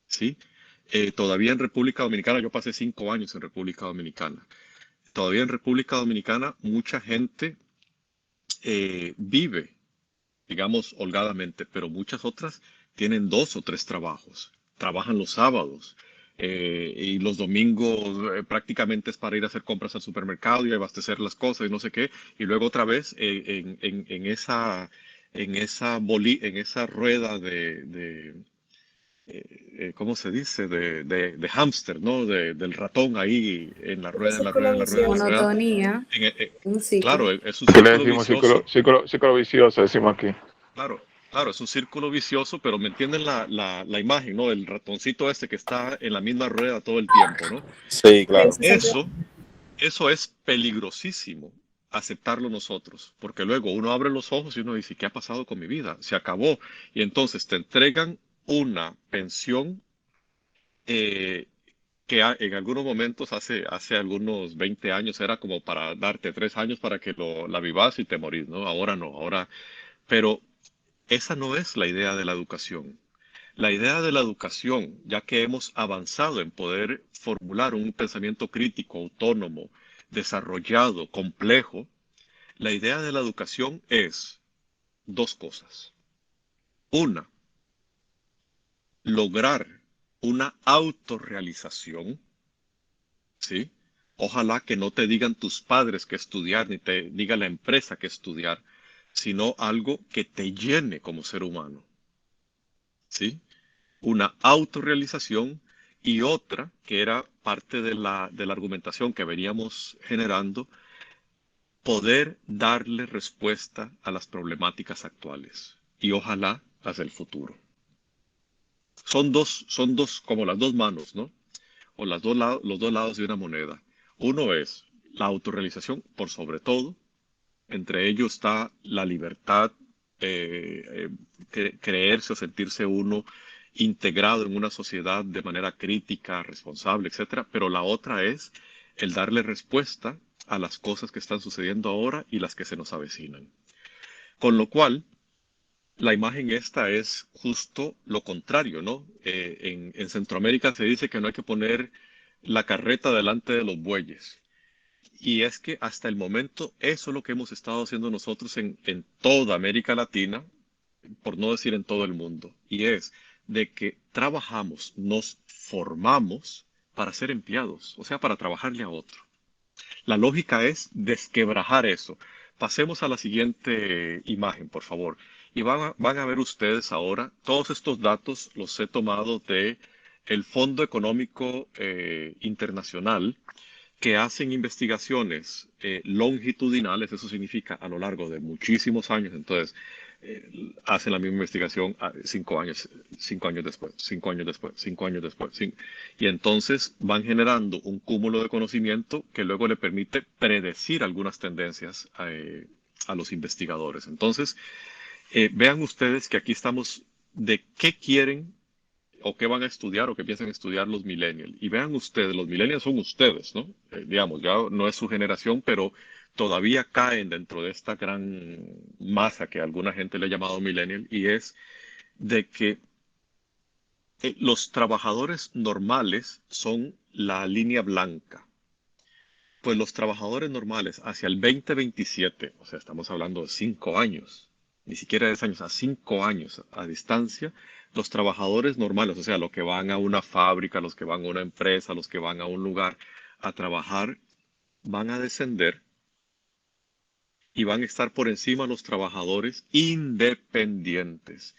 ¿sí? Todavía en República Dominicana, yo pasé 5 años en República Dominicana, todavía en República Dominicana mucha gente vive, digamos, holgadamente, pero muchas otras tienen 2 o 3 trabajos, trabajan los sábados, y los domingos prácticamente es para ir a hacer compras al supermercado y abastecer las cosas y no sé qué, y luego otra vez en esa rueda ¿cómo se dice? De hámster, ¿no? Del ratón ahí en la rueda, Monotonía, un ciclo. Claro, es un ¿Qué le círculo decimos? vicioso. Ciclo vicioso, decimos aquí. Claro, Claro, es un círculo vicioso, pero me entienden la imagen, ¿no? El ratoncito este que está en la misma rueda todo el tiempo, ¿no? Sí, claro. Eso es peligrosísimo, aceptarlo nosotros, porque luego uno abre los ojos y uno dice, ¿qué ha pasado con mi vida? Se acabó. Y entonces te entregan una pensión que en algunos momentos, hace algunos 20 años, era como para darte 3 años para que la vivas y te morís, ¿no? Ahora no, ahora... Pero esa no es la idea de la educación. La idea de la educación, ya que hemos avanzado en poder formular un pensamiento crítico, autónomo, desarrollado, complejo, la idea de la educación es dos cosas. Una, lograr una autorrealización, ¿sí? Ojalá que no te digan tus padres que estudiar, ni te diga la empresa que estudiar, sino algo que te llene como ser humano, ¿sí? Una autorrealización y otra, que era parte de la argumentación que veníamos generando, poder darle respuesta a las problemáticas actuales y ojalá las del futuro. Son dos como las dos manos, ¿no? O los dos lados de una moneda. Uno es la autorrealización por sobre todo. Entre ellos está la libertad, creerse o sentirse uno integrado en una sociedad de manera crítica, responsable, etcétera. Pero la otra es el darle respuesta a las cosas que están sucediendo ahora y las que se nos avecinan. Con lo cual, la imagen esta es justo lo contrario, ¿no? En Centroamérica se dice que no hay que poner la carreta delante de los bueyes. Y es que hasta el momento eso es lo que hemos estado haciendo nosotros en toda América Latina, por no decir en todo el mundo. Y es de que trabajamos, nos formamos para ser empleados, o sea, para trabajarle a otro. La lógica es desquebrajar eso. Pasemos a la siguiente imagen, por favor. Y van a ver ustedes ahora, todos estos datos los he tomado de el Fondo Económico Internacional, que hacen investigaciones longitudinales, eso significa a lo largo de muchísimos años. Entonces, hacen la misma investigación 5 años, 5 años después, 5 años después, 5 años después. Y entonces van generando un cúmulo de conocimiento que luego le permite predecir algunas tendencias a los investigadores. Entonces, vean ustedes que aquí estamos de qué quieren o qué van a estudiar o qué piensan estudiar los millennials. Y vean ustedes, los millennials son ustedes, ¿no? Digamos, ya no es su generación, pero todavía caen dentro de esta gran masa que alguna gente le ha llamado millennial, y es de que los trabajadores normales son la línea blanca. Pues los trabajadores normales hacia el 2027, o sea, estamos hablando de 5 años, ni siquiera 10 años, a 5 años a distancia, los trabajadores normales, o sea, los que van a una fábrica, los que van a una empresa, los que van a un lugar a trabajar, van a descender y van a estar por encima de los trabajadores independientes.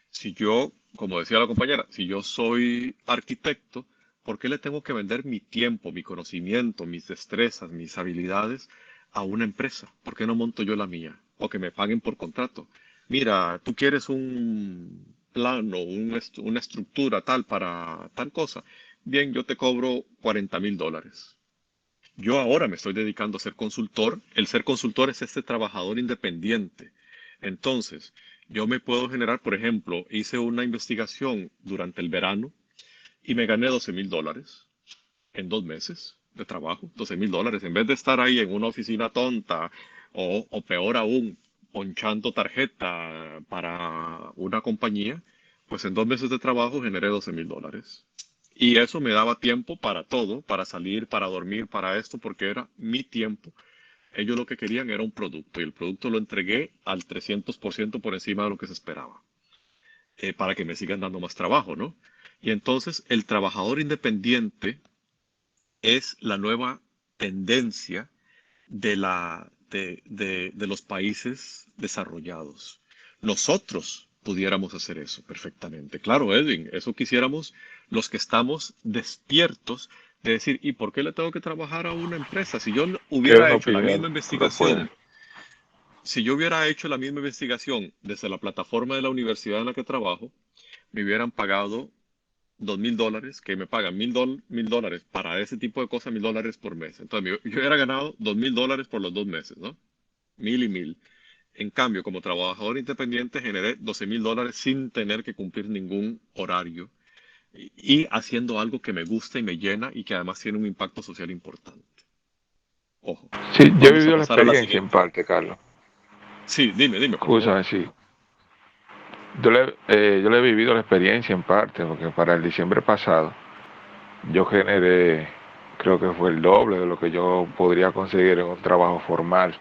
Si yo, como decía la compañera, si yo soy arquitecto, ¿por qué le tengo que vender mi tiempo, mi conocimiento, mis destrezas, mis habilidades a una empresa? ¿Por qué no monto yo la mía? O que me paguen por contrato. Mira, tú quieres un plano, una estructura tal para tal cosa. Bien, yo te cobro $40,000. Yo ahora me estoy dedicando a ser consultor. El ser consultor es este trabajador independiente. Entonces, yo me puedo generar, por ejemplo, hice una investigación durante el verano y me gané $12,000 en 2 meses de trabajo. $12,000. En vez de estar ahí en una oficina tonta o peor aún, ponchando tarjeta para una compañía, pues en 2 meses de trabajo generé $12,000. Y eso me daba tiempo para todo, para salir, para dormir, para esto, porque era mi tiempo. Ellos lo que querían era un producto y el producto lo entregué al 300% por encima de lo que se esperaba, para que me sigan dando más trabajo, ¿no? Y entonces el trabajador independiente es la nueva tendencia de los países desarrollados. Nosotros pudiéramos hacer eso perfectamente. Claro, Edwin, eso quisiéramos los que estamos despiertos de decir, ¿y por qué le tengo que trabajar a una empresa? Si yo hubiera hecho la misma investigación, si yo hubiera hecho la misma investigación desde la plataforma de la universidad en la que trabajo, me hubieran pagado $2,000, que me pagan $1,000 para ese tipo de cosas, $1,000 por mes. Entonces, yo hubiera ganado $2,000 por los 2 meses, ¿no? 1,000 y 1,000. En cambio, como trabajador independiente, generé $12,000 sin tener que cumplir ningún horario y haciendo algo que me gusta y me llena y que además tiene un impacto social importante. Ojo. Sí, yo he Vamos a vivido la pasar a la experiencia en siguiente. parte, Carlos. Sí, dime, por favor. Escúchame, sí. Yo le he vivido la experiencia en parte, porque para el diciembre pasado yo generé, creo que fue el doble de lo que yo podría conseguir en un trabajo formal,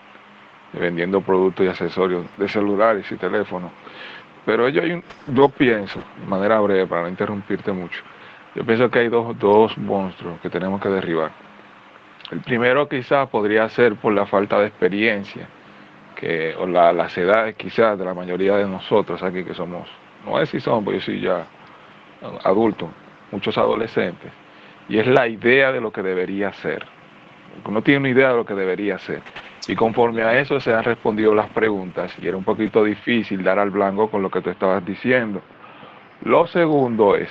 vendiendo productos y accesorios de celulares y teléfonos. Pero yo pienso, de manera breve, para no interrumpirte mucho, yo pienso que hay dos monstruos que tenemos que derribar. El primero quizás podría ser por la falta de experiencia, o las edades quizás de la mayoría de nosotros aquí que somos, no es si somos, porque yo soy ya adulto, muchos adolescentes, y es la idea de lo que debería ser. Uno tiene una idea de lo que debería ser. Y conforme a eso se han respondido las preguntas, y era un poquito difícil dar al blanco con lo que tú estabas diciendo. Lo segundo es,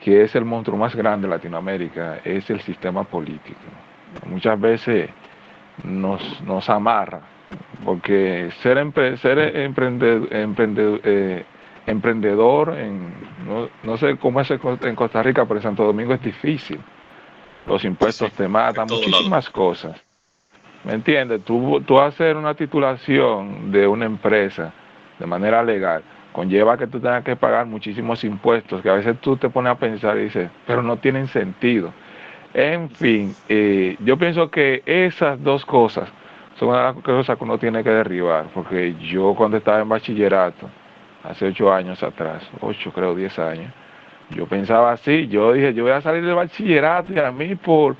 que es el monstruo más grande de Latinoamérica, es el sistema político. Muchas veces nos amarra, porque ser emprendedor no sé cómo es en Costa Rica, pero en Santo Domingo es difícil. Los impuestos te matan, muchísimas cosas. ¿Me entiendes? Tú hacer una titulación de una empresa de manera legal conlleva que tú tengas que pagar muchísimos impuestos, que a veces tú te pones a pensar y dices, pero no tienen sentido. En fin, yo pienso que esas dos cosas son una de las cosas que uno tiene que derribar, porque yo cuando estaba en bachillerato, hace 8 años atrás, 8 creo, 10 años, yo pensaba así, yo dije, yo voy a salir del bachillerato y a mí por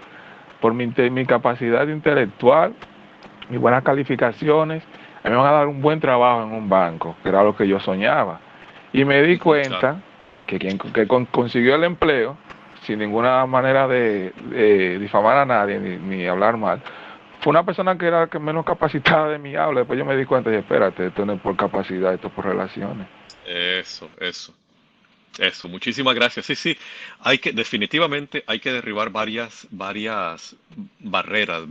mi capacidad intelectual, mis buenas calificaciones, a mí me van a dar un buen trabajo en un banco, que era lo que yo soñaba. Y me di cuenta que quien consiguió el empleo, sin ninguna manera de difamar a nadie ni hablar mal, fue una persona que era menos capacitada de mi habla. Después yo me di cuenta y dije, espérate, esto no es por capacidad, esto es por relaciones. Eso, muchísimas gracias. Sí, definitivamente hay que derribar varias barreras,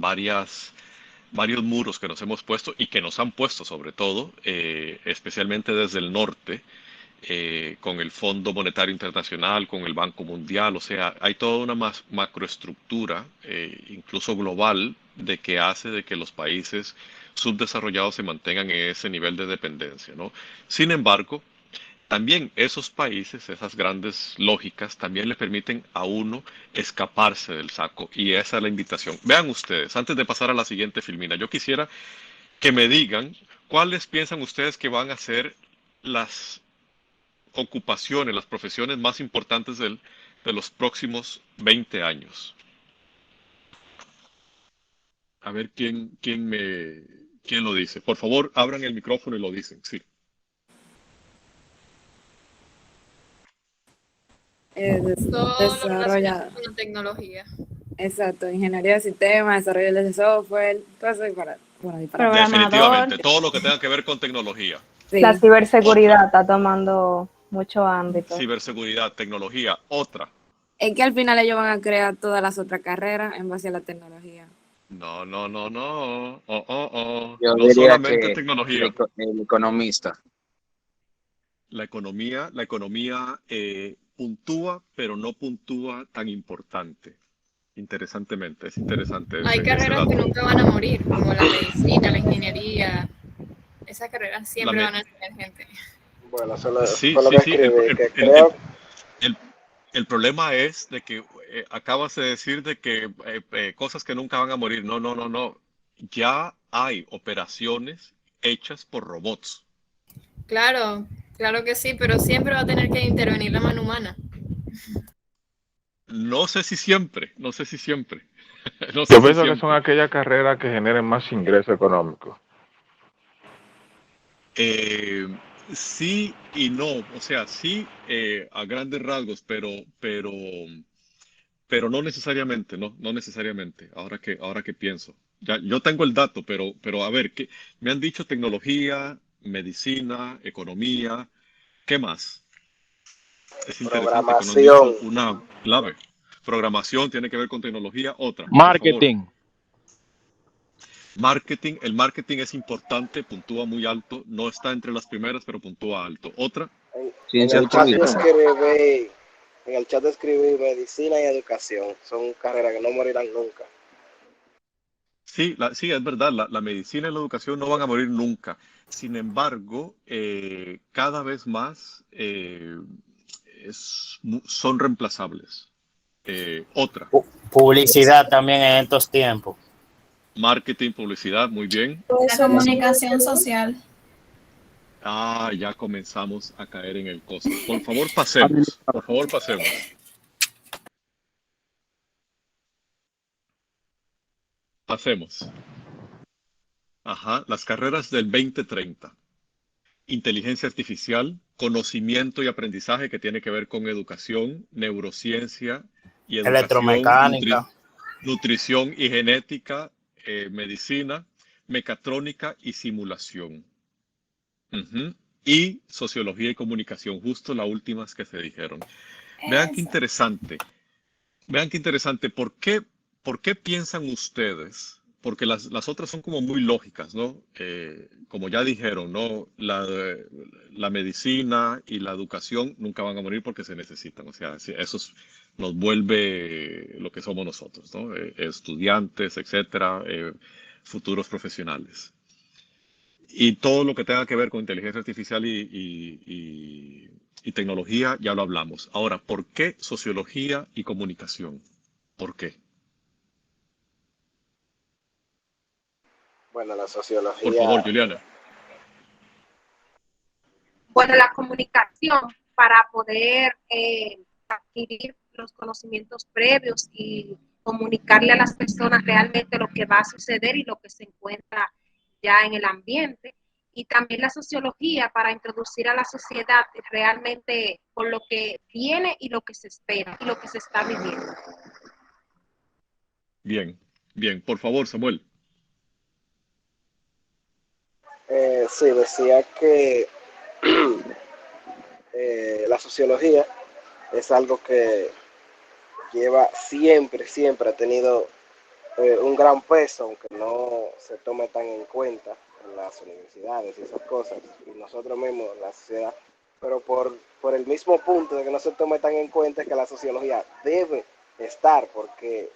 varios muros que nos hemos puesto y que nos han puesto sobre todo, especialmente desde el norte, con el Fondo Monetario Internacional, con el Banco Mundial. O sea, hay toda una macroestructura, incluso global, de que hace de que los países subdesarrollados se mantengan en ese nivel de dependencia, ¿no? Sin embargo, también esos países, esas grandes lógicas, también le permiten a uno escaparse del saco. Y esa es la invitación. Vean ustedes, antes de pasar a la siguiente filmina, yo quisiera que me digan cuáles piensan ustedes que van a ser las ocupaciones, las profesiones más importantes de los próximos 20 años. A ver quién lo dice. Por favor, abran el micrófono y lo dicen. Sí. Todo lo relacionado con la tecnología. Exacto, ingeniería de sistemas, desarrollo de software, todo eso Definitivamente, todo lo que tenga que ver con tecnología. Sí. La ciberseguridad está tomando mucho ámbito. Ciberseguridad, tecnología, otra. Es que al final ellos van a crear todas las otras carreras en base a la tecnología. No. Yo No diría solamente que tecnología. el economista. La economía puntúa, pero no puntúa tan importante. Interesantemente, es interesante. Hay carreras que nunca van a morir, como la medicina, la ingeniería. Esas carreras siempre van a tener gente. Bueno, el problema es de que acabas de decir de que cosas que nunca van a morir. No. Ya hay operaciones hechas por robots. Claro que sí, pero siempre va a tener que intervenir la mano humana. No sé si siempre. Yo pienso que son aquellas carreras que generen más ingreso económico. Sí y no, o sea, sí a grandes rasgos, pero pero no necesariamente, no necesariamente, ahora que pienso. Ya, yo tengo el dato, pero a ver, me han dicho tecnología, medicina, economía, ¿qué más? Es interesante que no han dicho Programación. una clave. Programación tiene que ver con tecnología, otra, por favor. Marketing. Marketing, el marketing es importante, puntúa muy alto, no está entre las primeras, pero puntúa alto. Otra, Ciencia En de el chat política. escribí medicina y educación. Son carreras que no morirán nunca. sí, sí, es verdad, la medicina y la educación no van a morir nunca. Sin embargo, cada vez más son reemplazables. Otra, Publicidad también en estos tiempos. marketing, publicidad, muy bien. La comunicación social. Ah, ya comenzamos a caer en el costo. Por favor, pasemos. Por favor, pasemos. Pasemos. Ajá, las carreras del 2030. Inteligencia artificial, conocimiento y aprendizaje que tiene que ver con educación, neurociencia y educación, Electromecánica. nutrición y genética, medicina, mecatrónica y simulación. Ujú. Y sociología y comunicación, justo las últimas que se dijeron. Vean qué interesante. Vean qué interesante. ¿Por qué piensan ustedes? Porque las otras son como muy lógicas, ¿no? Como ya dijeron, ¿no? La medicina y la educación nunca van a morir porque se necesitan. O sea, eso nos vuelve lo que somos nosotros, ¿no? Estudiantes, etcétera, futuros profesionales. Y todo lo que tenga que ver con inteligencia artificial y tecnología, ya lo hablamos. Ahora, ¿por qué sociología y comunicación? ¿Por qué? Bueno, la Por sociología. favor, Juliana. Bueno, la comunicación para poder adquirir los conocimientos previos y comunicarle a las personas realmente lo que va a suceder y lo que se encuentra ya en el ambiente. Y también la sociología para introducir a la sociedad realmente con lo que viene y lo que se espera y lo que se está viviendo. Bien, bien. Por favor, Samuel. Sí, decía que la sociología es algo que lleva siempre ha tenido un gran peso, aunque no se tome tan en cuenta en las universidades y esas cosas, y nosotros mismos, la sociedad, pero por el mismo punto de que no se tome tan en cuenta que la sociología debe estar, porque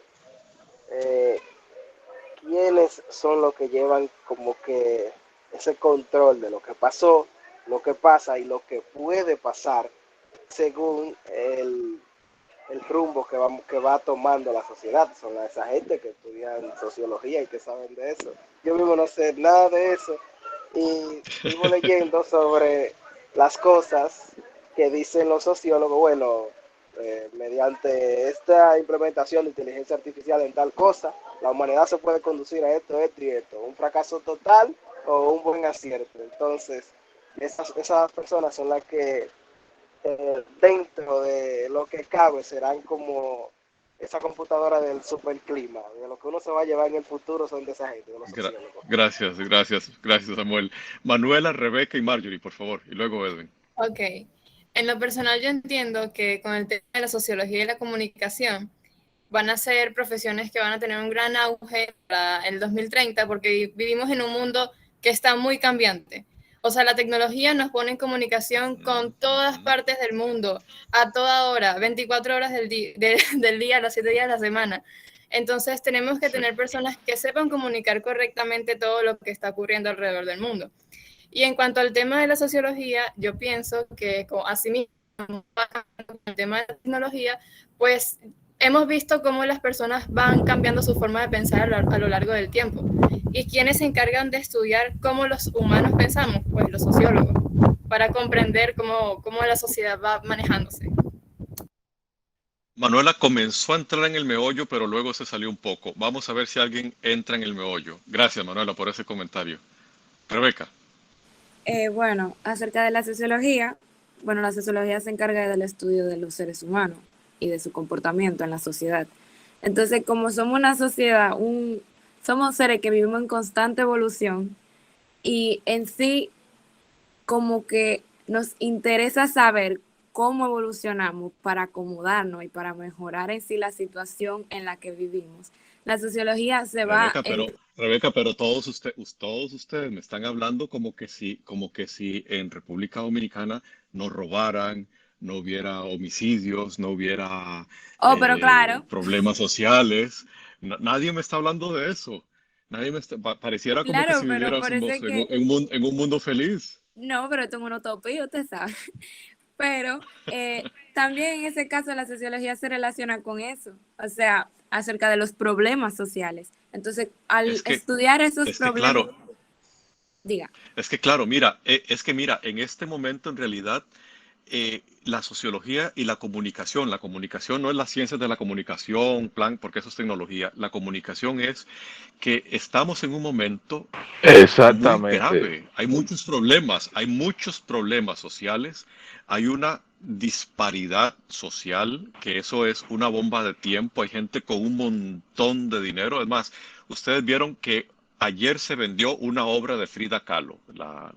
¿quiénes son los que llevan como que ese control de lo que pasó, lo que pasa y lo que puede pasar según el rumbo que va tomando la sociedad? Son esa gente que estudian sociología y que saben de eso. Yo mismo no sé nada de eso y vivo leyendo sobre las cosas que dicen los sociólogos. Bueno, mediante esta implementación de inteligencia artificial en tal cosa, la humanidad se puede conducir a esto, esto y esto, un fracaso total o un buen acierto. Entonces, esas personas son las que dentro de lo que cabe serán como esa computadora del superclima, de lo que uno se va a llevar en el futuro son de esa gente, de los sociólogos. Gracias, Samuel. Manuela, Rebeca y Marjorie, por favor, y luego Edwin. Ok. En lo personal yo entiendo que con el tema de la sociología y la comunicación van a ser profesiones que van a tener un gran auge para el 2030 porque vivimos en un mundo que está muy cambiante. O sea, la tecnología nos pone en comunicación con todas partes del mundo, a toda hora, 24 horas del día, los 7 días de la semana. Entonces tenemos que tener personas que sepan comunicar correctamente todo lo que está ocurriendo alrededor del mundo. Y en cuanto al tema de la sociología, yo pienso que asimismo, el tema de la tecnología, pues hemos visto cómo las personas van cambiando su forma de pensar a lo largo del tiempo. ¿Y quiénes se encargan de estudiar cómo los humanos pensamos? Pues los sociólogos, para comprender cómo la sociedad va manejándose. Manuela comenzó a entrar en el meollo, pero luego se salió un poco. Vamos a ver si alguien entra en el meollo. Gracias, Manuela, por ese comentario. Rebeca. Bueno, acerca de la sociología, bueno, la sociología se encarga del estudio de los seres humanos. y de su comportamiento en la sociedad. Entonces, como somos una sociedad, somos seres que vivimos en constante evolución y en sí como que nos interesa saber cómo evolucionamos para acomodarnos y para mejorar en sí la situación en la que vivimos. La sociología se va Rebeca, pero todos ustedes me están hablando como que si en República Dominicana no robaran, no hubiera homicidios, no hubiera pero claro, problemas sociales. Nadie me está hablando de eso. Pareciera como que claro, si pero viviéramos parece que en un mundo feliz. no, pero esto es una utopía, usted sabe. Pero también en ese caso la sociología se relaciona con eso, o sea, acerca de los problemas sociales. Entonces, al estudiar esos problemas, Claro, diga. mira, en este momento en realidad la sociología y la comunicación no es las ciencias de la comunicación, porque eso es tecnología. La comunicación es que estamos en un momento muy Exactamente. grave. Hay muchos problemas sociales. Hay una disparidad social, que eso es una bomba de tiempo. Hay gente con un montón de dinero. Además, ustedes vieron que ayer se vendió una obra de Frida Kahlo, la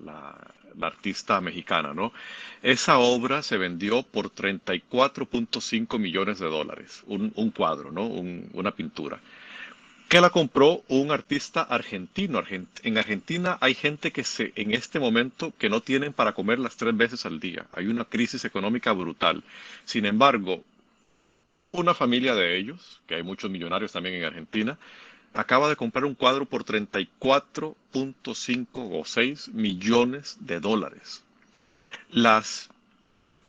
artista mexicana, ¿no? Esa obra se vendió por $34.5 millones, un cuadro, ¿no? Una pintura, que la compró un artista argentino. En Argentina hay gente en este momento que no tienen para comer las 3 veces al día. Hay una crisis económica brutal. Sin embargo, una familia de ellos, que hay muchos millonarios también en Argentina, acaba de comprar un cuadro por 34.5 o 6 millones de dólares. Las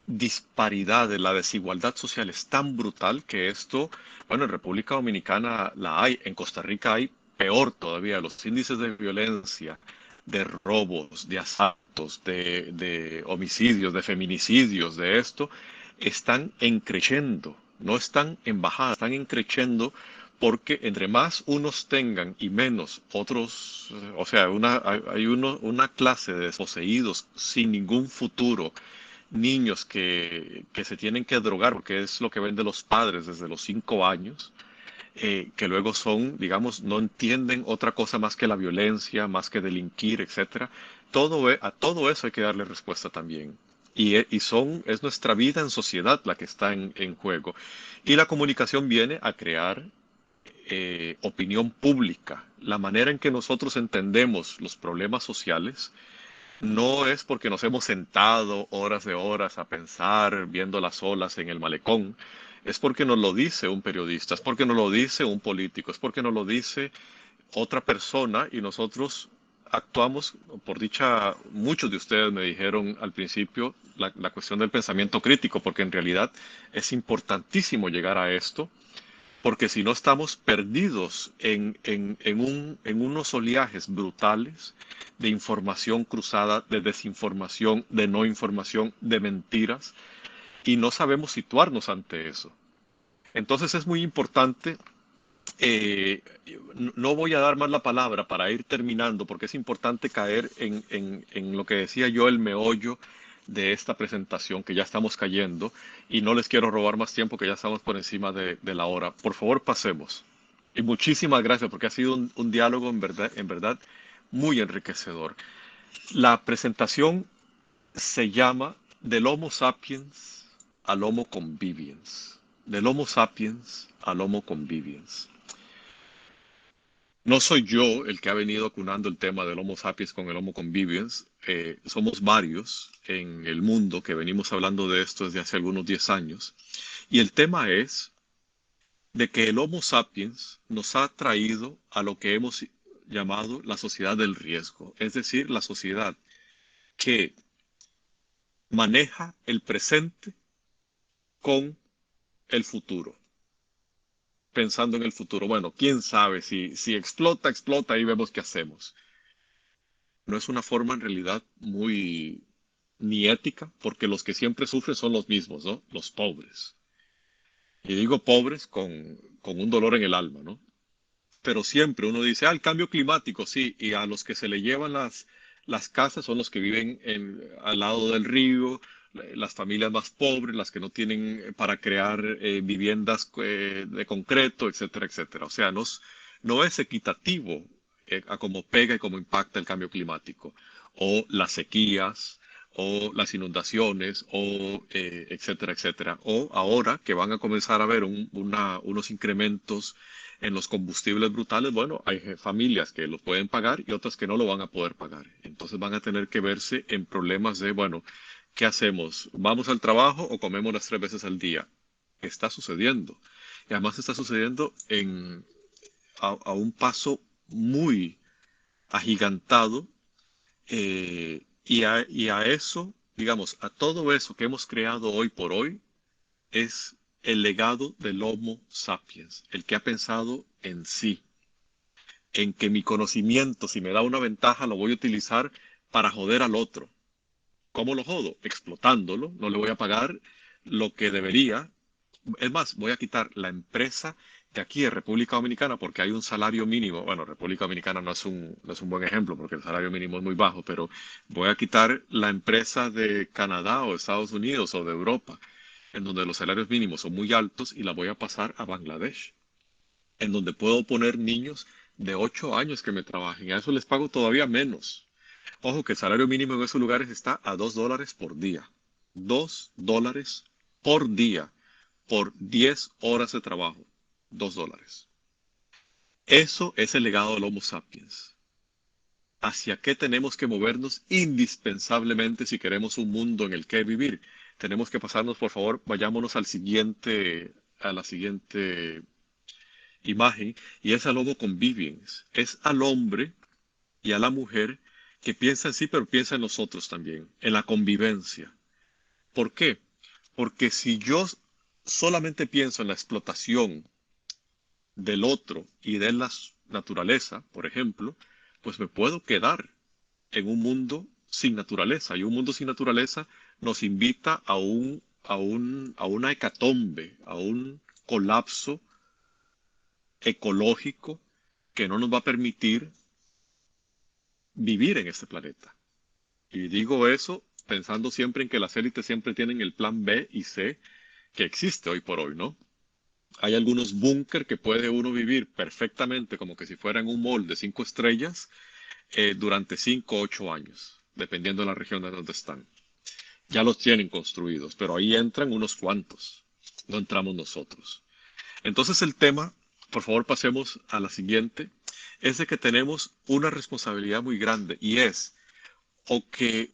disparidades, la desigualdad social es tan brutal que esto, bueno, en República Dominicana la hay, en Costa Rica hay peor todavía. Los índices de violencia, de robos, de asaltos, de homicidios, de feminicidios, de esto, están creciendo, no están en bajada, están creciendo, porque entre más unos tengan y menos otros, o sea, hay una clase de desposeídos sin ningún futuro, niños que se tienen que drogar, porque es lo que ven de los padres desde los 5 años, que luego son, digamos, no entienden otra cosa más que la violencia, más que delinquir, etcétera. A todo eso hay que darle respuesta también. Es nuestra vida en sociedad la que está en juego. Y la comunicación viene a crear opinión pública. La manera en que nosotros entendemos los problemas sociales no es porque nos hemos sentado horas de horas a pensar viendo las olas en el malecón. Es porque nos lo dice un periodista, es porque nos lo dice un político, es porque nos lo dice otra persona y nosotros actuamos. Por dicha, muchos de ustedes me dijeron al principio la cuestión del pensamiento crítico, porque en realidad es importantísimo llegar a esto, porque si no estamos perdidos en unos oleajes brutales de información cruzada, de desinformación, de no información, de mentiras, y no sabemos situarnos ante eso. Entonces es muy importante, no voy a dar más la palabra para ir terminando, porque es importante caer en lo que decía yo, el meollo de esta presentación, que ya estamos cayendo, y no les quiero robar más tiempo, que ya estamos por encima de la hora. Por favor, pasemos. Y muchísimas gracias, porque ha sido un diálogo en verdad muy enriquecedor. La presentación se llama Del Homo sapiens al Homo conviviens. Del Homo sapiens al Homo conviviens. No soy yo el que ha venido acunando el tema del Homo sapiens con el Homo conviviens. Somos varios en el mundo que venimos hablando de esto desde hace algunos 10 años. Y el tema es de que el Homo sapiens nos ha traído a lo que hemos llamado la sociedad del riesgo. Es decir, la sociedad que maneja el presente con el futuro, pensando en el futuro. Bueno, quién sabe, si explota y vemos qué hacemos. No es una forma en realidad muy ni ética, porque los que siempre sufren son los mismos, ¿no? Los pobres. Y digo pobres con un dolor en el alma, ¿no? Pero siempre uno dice, el cambio climático, sí, y a los que se le llevan las casas son los que viven al lado del río, las familias más pobres, las que no tienen para crear viviendas de concreto, etcétera, etcétera. O sea, no es equitativo a cómo pega y cómo impacta el cambio climático, o las sequías, o las inundaciones, o etcétera, etcétera. O ahora que van a comenzar a haber unos incrementos en los combustibles brutales, bueno, hay familias que lo pueden pagar y otras que no lo van a poder pagar. Entonces van a tener que verse en problemas de, bueno, ¿qué hacemos? ¿Vamos al trabajo o comemos las 3 veces al día? Está sucediendo. Y además está sucediendo a un paso muy agigantado, y a eso, digamos, a todo eso que hemos creado hoy por hoy, es el legado del Homo sapiens, el que ha pensado en sí, en que mi conocimiento, si me da una ventaja, lo voy a utilizar para joder al otro. ¿Cómo lo jodo? Explotándolo, no le voy a pagar lo que debería. Es más, voy a quitar la empresa de aquí de República Dominicana porque hay un salario mínimo. Bueno, República Dominicana no es un buen ejemplo porque el salario mínimo es muy bajo, pero voy a quitar la empresa de Canadá o de Estados Unidos o de Europa, en donde los salarios mínimos son muy altos, y la voy a pasar a Bangladesh, en donde puedo poner niños de 8 años que me trabajen. A eso les pago todavía menos. Ojo que el salario mínimo en esos lugares está a $2 por día. $2 por día por 10 horas de trabajo. $2. Eso es el legado del Homo sapiens. ¿Hacia qué tenemos que movernos indispensablemente si queremos un mundo en el que vivir? Tenemos que pasarnos, por favor, vayámonos a la siguiente imagen, y es al Homo conviviens. Es al hombre y a la mujer que piensa en sí, pero piensa en nosotros también, en la convivencia. ¿Por qué? Porque si yo solamente pienso en la explotación del otro y de la naturaleza, por ejemplo, pues me puedo quedar en un mundo sin naturaleza. Y un mundo sin naturaleza nos invita a una hecatombe, a un colapso ecológico que no nos va a permitir vivir en este planeta. Y digo eso pensando siempre en que las élites siempre tienen el plan B y C que existe hoy por hoy, ¿no? Hay algunos búnker que puede uno vivir perfectamente como que si fuera en un mall de 5 estrellas durante 5 o 8 años, dependiendo de la región de donde están. Ya los tienen construidos, pero ahí entran unos cuantos, no entramos nosotros. Entonces el tema, por favor pasemos a la siguiente, es de que tenemos una responsabilidad muy grande, y es o que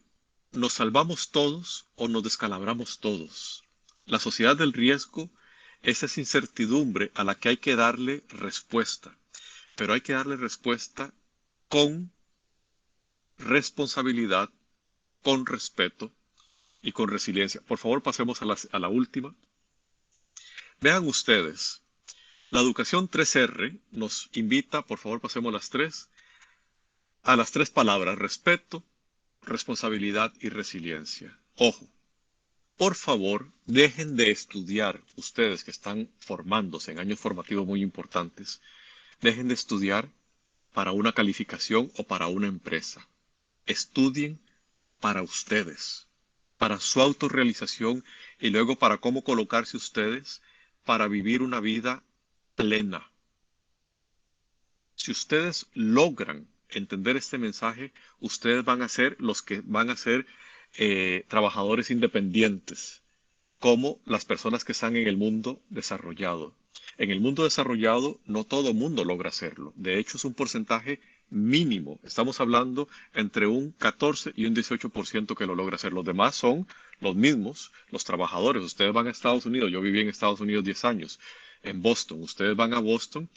nos salvamos todos o nos descalabramos todos. La sociedad del riesgo es esa incertidumbre a la que hay que darle respuesta, pero hay que darle respuesta con responsabilidad, con respeto y con resiliencia. Por favor, pasemos a la última. Vean ustedes, la educación 3R nos invita, por favor, pasemos a las tres palabras: respeto, responsabilidad y resiliencia. Ojo, por favor, dejen de estudiar, ustedes que están formándose en años formativos muy importantes, dejen de estudiar para una calificación o para una empresa. Estudien para ustedes, para su autorrealización y luego para cómo colocarse ustedes para vivir una vida plena. Si ustedes logran entender este mensaje, ustedes van a ser los que van a ser trabajadores independientes, como las personas que están en el mundo desarrollado. En el mundo desarrollado no todo el mundo logra hacerlo. De hecho, es un porcentaje mínimo. Estamos hablando entre un 14 y un 18% que lo logra hacer. Los demás son los mismos, los trabajadores. Ustedes van a Estados Unidos. Yo viví en Estados Unidos 10 años. En Boston, ustedes van a Boston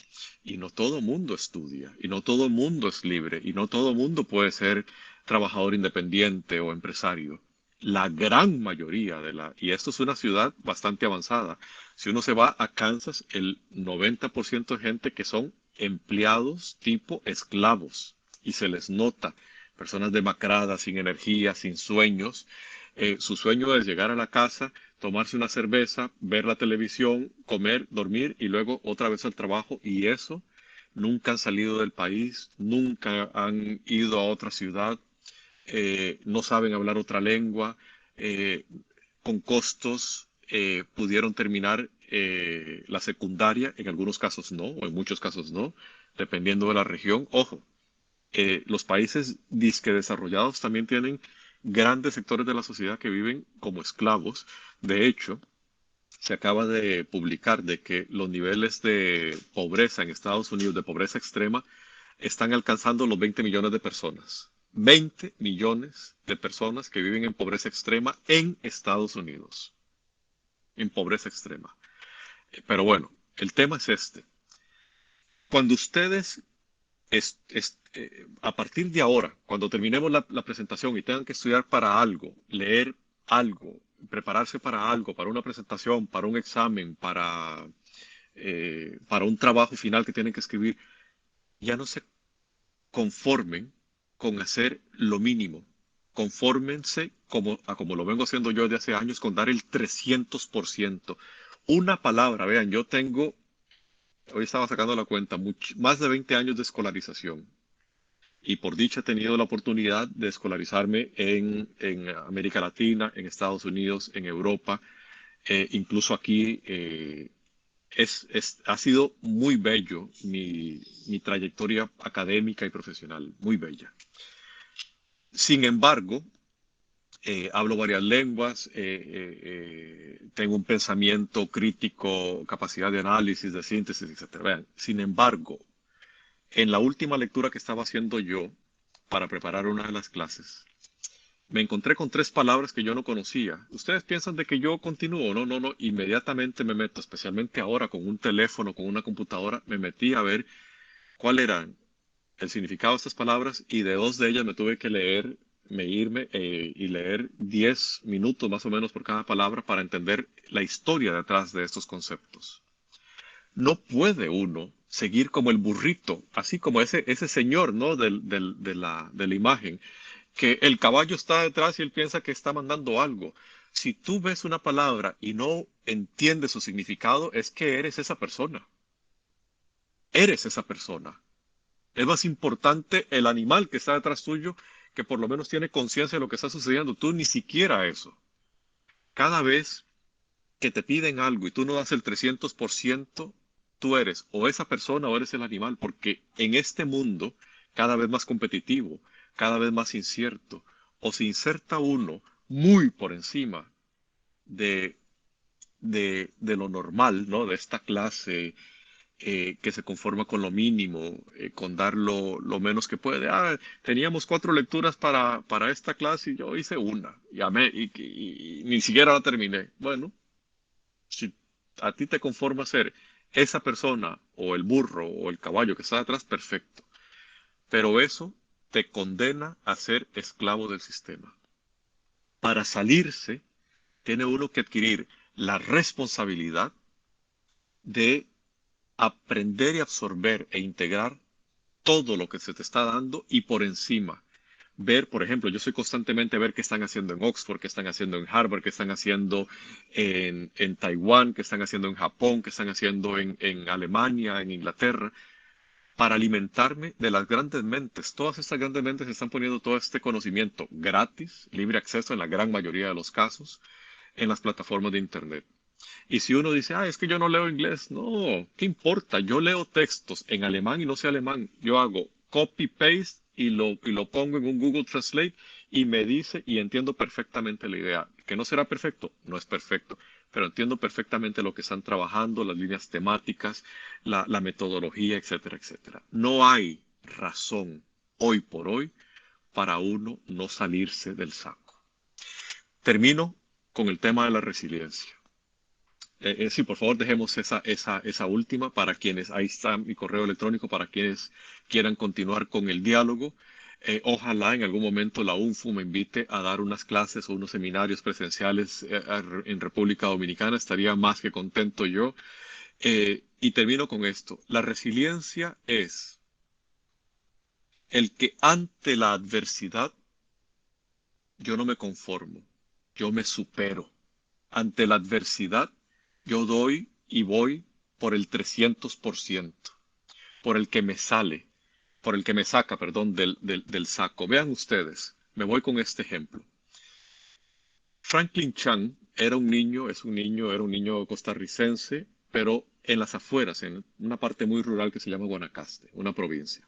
y no todo el mundo estudia, y no todo el mundo es libre, y no todo el mundo puede ser trabajador independiente o empresario. La gran mayoría y esto es una ciudad bastante avanzada. Si uno se va a Kansas, el 90% de gente que son empleados tipo esclavos, y se les nota, personas demacradas, sin energía, sin sueños. Su sueño es llegar a la casa, tomarse una cerveza, ver la televisión, comer, dormir y luego otra vez al trabajo, y eso nunca han salido del país, nunca han ido a otra ciudad, no saben hablar otra lengua, con costos pudieron terminar la secundaria, en algunos casos no, o en muchos casos no, dependiendo de la región. Ojo, los países disque desarrollados también tienen grandes sectores de la sociedad que viven como esclavos. De hecho, se acaba de publicar de que los niveles de pobreza en Estados Unidos, de pobreza extrema, están alcanzando los 20 millones de personas. 20 millones de personas que viven en pobreza extrema en Estados Unidos. En pobreza extrema. Pero bueno, el tema es este. Cuando ustedes, a partir de ahora, cuando terminemos la presentación y tengan que estudiar para algo, leer algo, prepararse para algo, para una presentación, para un examen, para un trabajo final que tienen que escribir, ya no se conformen con hacer lo mínimo. Confórmense, como lo vengo haciendo yo desde hace años, con dar el 300%. Una palabra, vean, yo tengo, hoy estaba sacando la cuenta, más de 20 años de escolarización. Y por dicha he tenido la oportunidad de escolarizarme en América Latina, en Estados Unidos, en Europa, incluso aquí. Ha sido muy bello mi trayectoria académica y profesional, muy bella. Sin embargo, hablo varias lenguas, tengo un pensamiento crítico, capacidad de análisis, de síntesis, etc. Vean, sin embargo, en la última lectura que estaba haciendo yo para preparar una de las clases, me encontré con 3 palabras que yo no conocía. ¿Ustedes piensan de que yo continúo? No, no, no. Inmediatamente me meto, especialmente ahora con un teléfono, con una computadora, me metí a ver cuál era el significado de estas palabras y de 2 de ellas me tuve que irme y leer 10 minutos más o menos por cada palabra para entender la historia detrás de estos conceptos. No puede uno seguir como el burrito, así como ese señor, ¿no? de la imagen, que el caballo está detrás y él piensa que está mandando algo. Si tú ves una palabra y no entiendes su significado, es que eres esa persona. Eres esa persona. Es más importante el animal que está detrás tuyo, que por lo menos tiene conciencia de lo que está sucediendo. Tú ni siquiera eso. Cada vez que te piden algo y tú no das el 300%, tú eres o esa persona o eres el animal, porque en este mundo cada vez más competitivo, cada vez más incierto, o se inserta uno muy por encima de lo normal, ¿no? De esta clase que se conforma con lo mínimo, con dar lo menos que puede. Teníamos 4 lecturas para esta clase y yo hice una, y ni siquiera la terminé. Bueno, si a ti te conforma ser esa persona, o el burro, o el caballo que está detrás, perfecto. Pero eso te condena a ser esclavo del sistema. Para salirse, tiene uno que adquirir la responsabilidad de aprender y absorber e integrar todo lo que se te está dando y por encima. Ver, por ejemplo, yo soy constantemente ver qué están haciendo en Oxford, qué están haciendo en Harvard, qué están haciendo en Taiwán, qué están haciendo en Japón, qué están haciendo en Alemania, en Inglaterra, para alimentarme de las grandes mentes. Todas estas grandes mentes están poniendo todo este conocimiento gratis, libre acceso en la gran mayoría de los casos, en las plataformas de Internet. Y si uno dice, es que yo no leo inglés, no, ¿qué importa? Yo leo textos en alemán y no sé alemán. Yo hago copy-paste y lo pongo en un Google Translate y me dice y entiendo perfectamente la idea. ¿Que no será perfecto? No es perfecto, pero entiendo perfectamente lo que están trabajando, las líneas temáticas, la metodología, etcétera, etcétera. No hay razón hoy por hoy para uno no salirse del saco. Termino con el tema de la resiliencia. Sí, por favor, dejemos esa última para quienes, ahí está mi correo electrónico, para quienes quieran continuar con el diálogo. Ojalá en algún momento la UNFU me invite a dar unas clases o unos seminarios presenciales en República Dominicana. Estaría más que contento yo. Y termino con esto. La resiliencia es el que ante la adversidad yo no me conformo, yo me supero. Ante la adversidad yo doy y voy por el 300%, por el que me sale, por el que me saca, perdón, del saco. Vean ustedes, me voy con este ejemplo. Franklin Chan, era un niño costarricense, pero en las afueras, en una parte muy rural que se llama Guanacaste, una provincia.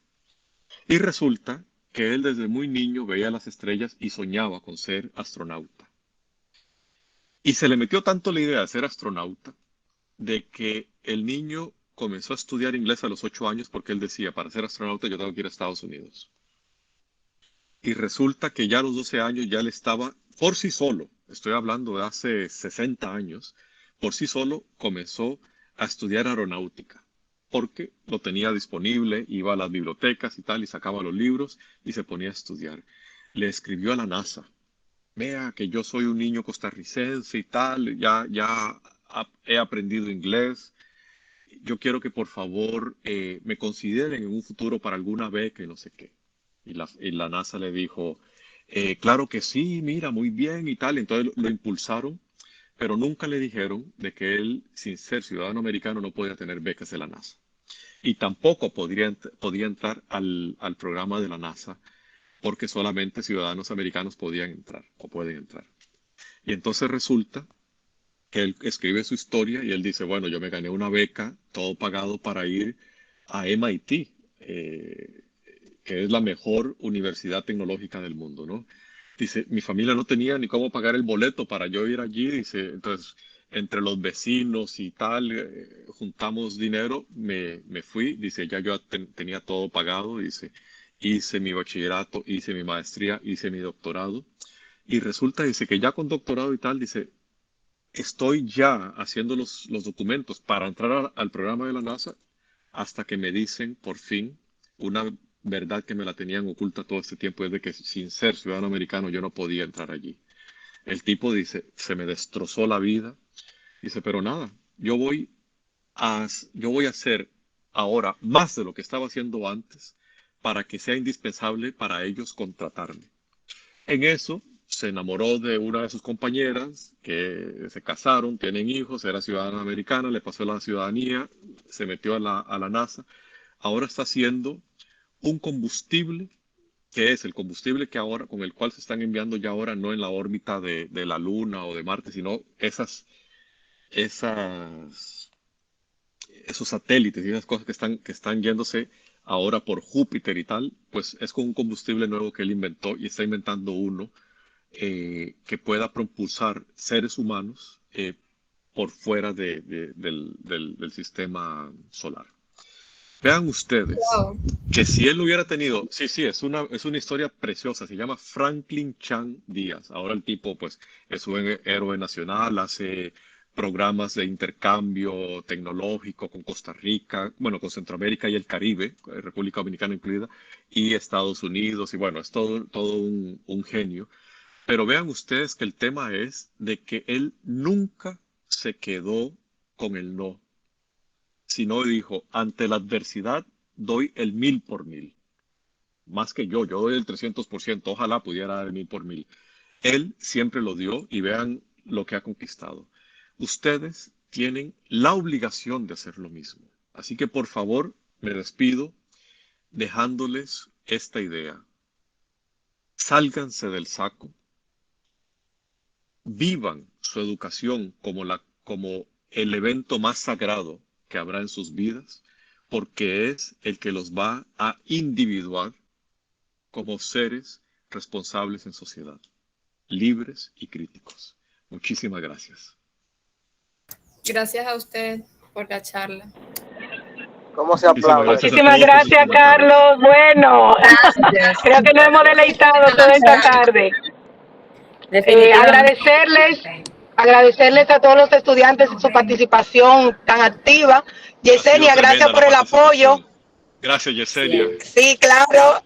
Y resulta que él desde muy niño veía las estrellas y soñaba con ser astronauta. Y se le metió tanto la idea de ser astronauta, de que el niño comenzó a estudiar inglés a los 8 años porque él decía, para ser astronauta yo tengo que ir a Estados Unidos. Y resulta que ya a los 12 años ya él estaba por sí solo, estoy hablando de hace 60 años, por sí solo comenzó a estudiar aeronáutica, porque lo tenía disponible, iba a las bibliotecas y tal, y sacaba los libros y se ponía a estudiar. Le escribió a la NASA, vea que yo soy un niño costarricense y tal, ya he aprendido inglés, yo quiero que por favor me consideren en un futuro para alguna beca y no sé qué. Y la NASA le dijo, claro que sí, mira, muy bien y tal. Entonces lo impulsaron, pero nunca le dijeron de que él, sin ser ciudadano americano, no podía tener becas de la NASA. Y tampoco podía entrar al programa de la NASA, porque solamente ciudadanos americanos podían entrar o pueden entrar. Y entonces resulta que él escribe su historia y él dice, bueno, yo me gané una beca, todo pagado para ir a MIT, que es la mejor universidad tecnológica del mundo, ¿no? Dice, mi familia no tenía ni cómo pagar el boleto para yo ir allí, dice, entonces, entre los vecinos y tal, juntamos dinero, me fui, dice, ya yo tenía todo pagado, dice, hice mi bachillerato, hice mi maestría, hice mi doctorado, y resulta, dice, que ya con doctorado y tal, dice, estoy ya haciendo los documentos para entrar al programa de la NASA hasta que me dicen, por fin, una verdad que me la tenían oculta todo este tiempo, es de que sin ser ciudadano americano yo no podía entrar allí. El tipo dice, se me destrozó la vida. Dice, pero nada, yo voy a hacer ahora más de lo que estaba haciendo antes para que sea indispensable para ellos contratarme. En eso se enamoró de una de sus compañeras, que se casaron, tienen hijos, era ciudadana americana, le pasó la ciudadanía, se metió a la NASA. Ahora está haciendo un combustible que es el combustible que ahora, con el cual se están enviando ya ahora no en la órbita de la Luna o de Marte, sino esos satélites y esas cosas que están yéndose ahora por Júpiter y tal, pues es con un combustible nuevo que él inventó y está inventando uno que pueda propulsar seres humanos por fuera del sistema solar. Vean ustedes que si él hubiera tenido, sí, es una historia preciosa, se llama Franklin Chan Díaz. Ahora el tipo pues es un héroe nacional, hace programas de intercambio tecnológico con Costa Rica, bueno, con Centroamérica y el Caribe, República Dominicana incluida, y Estados Unidos, y bueno, es todo un genio. Pero vean ustedes que el tema es de que él nunca se quedó con el no, sino dijo, ante la adversidad doy el 1000 por 1000. Más que yo doy el 300%, ojalá pudiera dar el 1000 por 1000. Él siempre lo dio y vean lo que ha conquistado. Ustedes tienen la obligación de hacer lo mismo. Así que por favor, me despido dejándoles esta idea. Sálganse del saco. Vivan su educación como el evento más sagrado que habrá en sus vidas, porque es el que los va a individuar como seres responsables en sociedad, libres y críticos. Muchísimas gracias. Gracias a usted por la charla. ¿Cómo se aplaude? Muchísimas gracias, Carlos. Bueno, creo que nos hemos deleitado toda esta tarde. Agradecerles a todos los estudiantes su participación tan activa. Yesenia, gracias por el apoyo. Gracias, Yesenia. Sí, claro.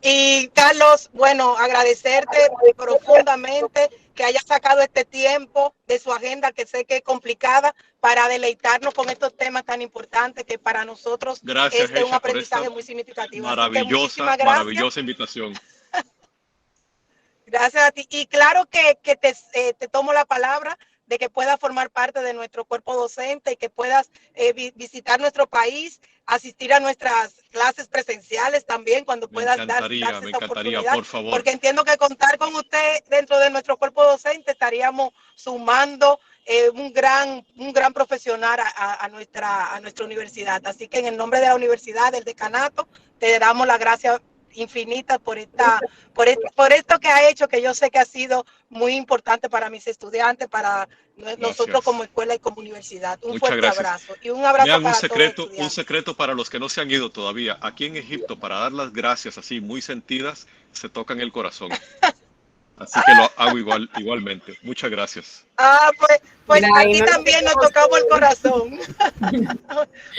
Y Carlos, bueno, agradecerte profundamente que hayas sacado este tiempo de su agenda, que sé que es complicada, para deleitarnos con estos temas tan importantes que para nosotros gracias, es un aprendizaje muy significativo. Maravillosa invitación. Gracias a ti. Y claro que te tomo la palabra de que puedas formar parte de nuestro cuerpo docente y que puedas visitar nuestro país, asistir a nuestras clases presenciales también cuando puedas darse esa oportunidad, por favor. porque entiendo que contar con usted dentro de nuestro cuerpo docente estaríamos sumando un gran profesional a nuestra universidad. Así que en el nombre de la universidad, del decanato, te damos las gracias infinitas por esto que ha hecho, que yo sé que ha sido muy importante para mis estudiantes, para nosotros como escuela y como universidad. Un fuerte abrazo y un abrazo para todos los estudiantes. Un secreto para los que no se han ido todavía. Aquí en Egipto, para dar las gracias así muy sentidas, se tocan el corazón. Así que lo hago igualmente. Muchas gracias. Pues aquí también nos tocamos el corazón.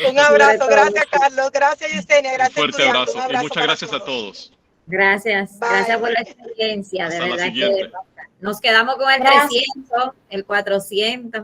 Un abrazo. Gracias, Carlos. Gracias, Yesenia. Gracias, un fuerte abrazo. Y muchas gracias a todos. Gracias. Bye. Gracias por la experiencia. Hasta de la verdad siguiente. que nos quedamos con el 300, el 400.